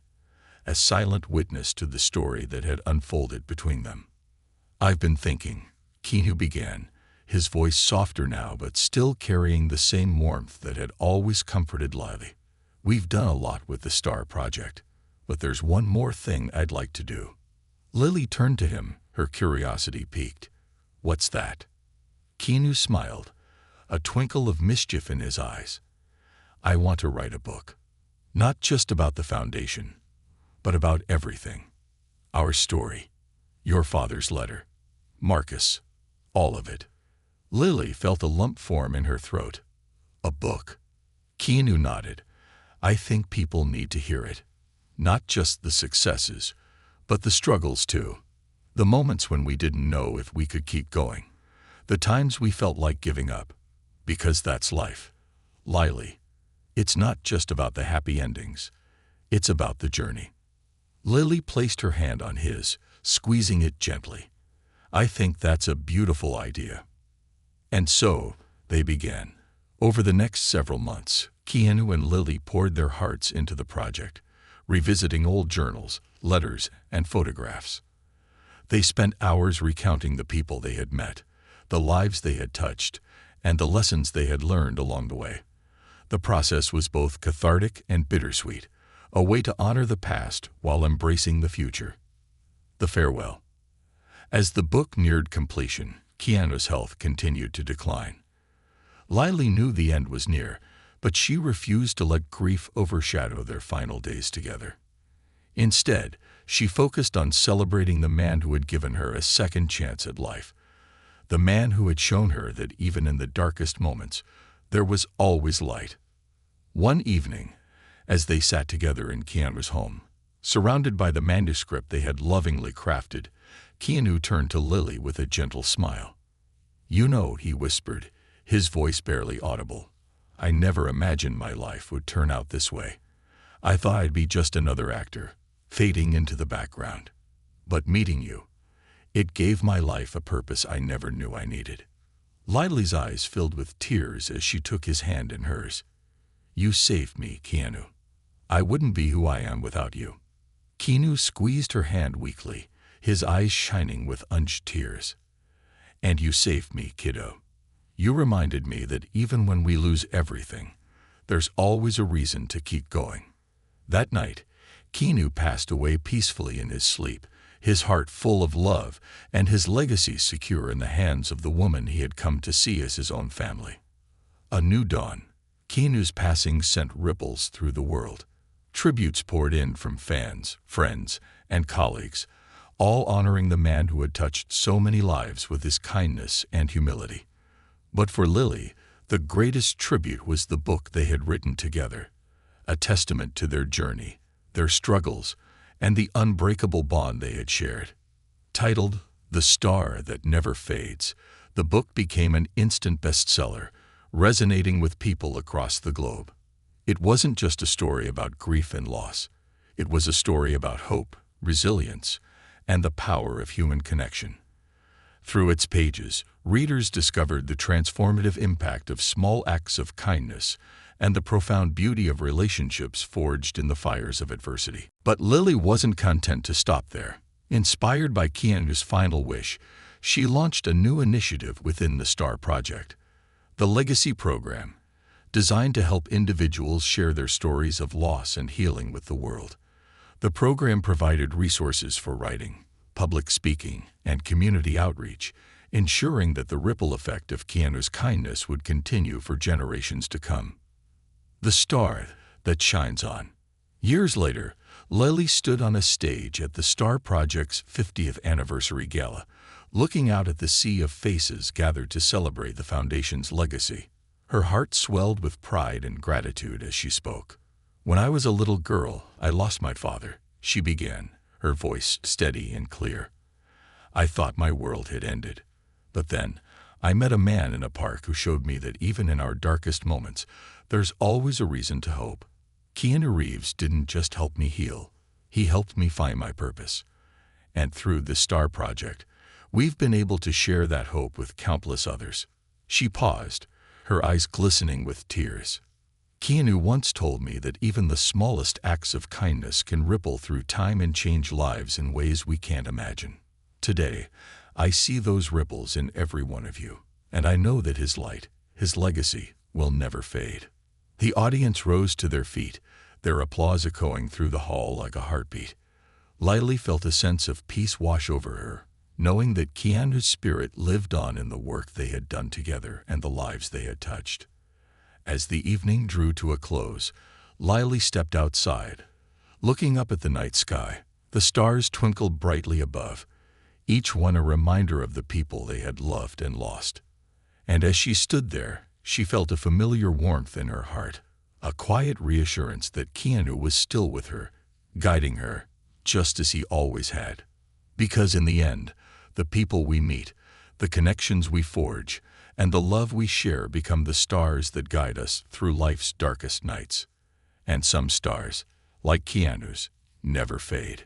a silent witness to the story that had unfolded between them. "I've been thinking," Keanu began, his voice softer now but still carrying the same warmth that had always comforted Lily. "We've done a lot with the Star Project, but there's one more thing I'd like to do." Lily turned to him, her curiosity piqued. "What's that?" Keanu smiled, a twinkle of mischief in his eyes. "I want to write a book. Not just about the foundation, but about everything. Our story, your father's letter, Marcus, all of it." Lily felt a lump form in her throat. "A book?" Keanu nodded. "I think people need to hear it. Not just the successes, but the struggles too. The moments when we didn't know if we could keep going. The times we felt like giving up. Because that's life. Lily, it's not just about the happy endings. It's about the journey." Lily placed her hand on his, squeezing it gently. "I think that's a beautiful idea." And so, they began. Over the next several months, Keanu and Lily poured their hearts into the project, revisiting old journals, letters, and photographs. They spent hours recounting the people they had met, the lives they had touched, and the lessons they had learned along the way. The process was both cathartic and bittersweet, a way to honor the past while embracing the future. The farewell. As the book neared completion, Keanu's health continued to decline. Lily knew the end was near, but she refused to let grief overshadow their final days together. Instead, she focused on celebrating the man who had given her a second chance at life. The the man who had shown her that even in the darkest moments, there was always light. One evening, as they sat together in Keanu's home, surrounded by the manuscript they had lovingly crafted, Keanu turned to Lily with a gentle smile. "You know," he whispered, his voice barely audible, "I never imagined my life would turn out this way. I thought I'd be just another actor, fading into the background. But meeting you, it gave my life a purpose I never knew I needed." Lily's eyes filled with tears as she took his hand in hers. "You saved me, Keanu. I wouldn't be who I am without you." Keanu squeezed her hand weakly, his eyes shining with unshed tears. "And you saved me, kiddo. You reminded me that even when we lose everything, there's always a reason to keep going." That night, Keanu passed away peacefully in his sleep, his heart full of love and his legacy secure in the hands of the woman he had come to see as his own family. A new dawn. Keanu's passing sent ripples through the world. Tributes poured in from fans, friends, and colleagues, all honoring the man who had touched so many lives with his kindness and humility. But for Lily, the greatest tribute was the book they had written together, a testament to their journey, their struggles, and the unbreakable bond they had shared. Titled "The Star That Never Fades," the book became an instant bestseller, resonating with people across the globe. It wasn't just a story about grief and loss. It was a story about hope, resilience, and the power of human connection. Through its pages, readers discovered the transformative impact of small acts of kindness and the profound beauty of relationships forged in the fires of adversity. But Lily wasn't content to stop there. Inspired by Keanu's final wish, she launched a new initiative within the STAR project, the Legacy Program, designed to help individuals share their stories of loss and healing with the world. The program provided resources for writing, public speaking, and community outreach, ensuring that the ripple effect of Keanu's kindness would continue for generations to come. The star that shines on. Years later, Lily stood on a stage at the STAR Project's 50th anniversary gala, looking out at the sea of faces gathered to celebrate the foundation's legacy. Her heart swelled with pride and gratitude as she spoke. "When I was a little girl, I lost my father," she began, her voice steady and clear. "I thought my world had ended. But then, I met a man in a park who showed me that even in our darkest moments, there's always a reason to hope. Keanu Reeves didn't just help me heal, he helped me find my purpose. And through the STAR Project, we've been able to share that hope with countless others." She paused, her eyes glistening with tears. "Keanu once told me that even the smallest acts of kindness can ripple through time and change lives in ways we can't imagine. Today, I see those ripples in every one of you, and I know that his light, his legacy, will never fade." The audience rose to their feet, their applause echoing through the hall like a heartbeat. Lily felt a sense of peace wash over her, knowing that Keanu's spirit lived on in the work they had done together and the lives they had touched. As the evening drew to a close, Lily stepped outside. Looking up at the night sky, the stars twinkled brightly above, each one a reminder of the people they had loved and lost. And as she stood there, she felt a familiar warmth in her heart, a quiet reassurance that Keanu was still with her, guiding her, just as he always had. Because in the end, the people we meet, the connections we forge, and the love we share become the stars that guide us through life's darkest nights. And some stars, like Keanu's, never fade.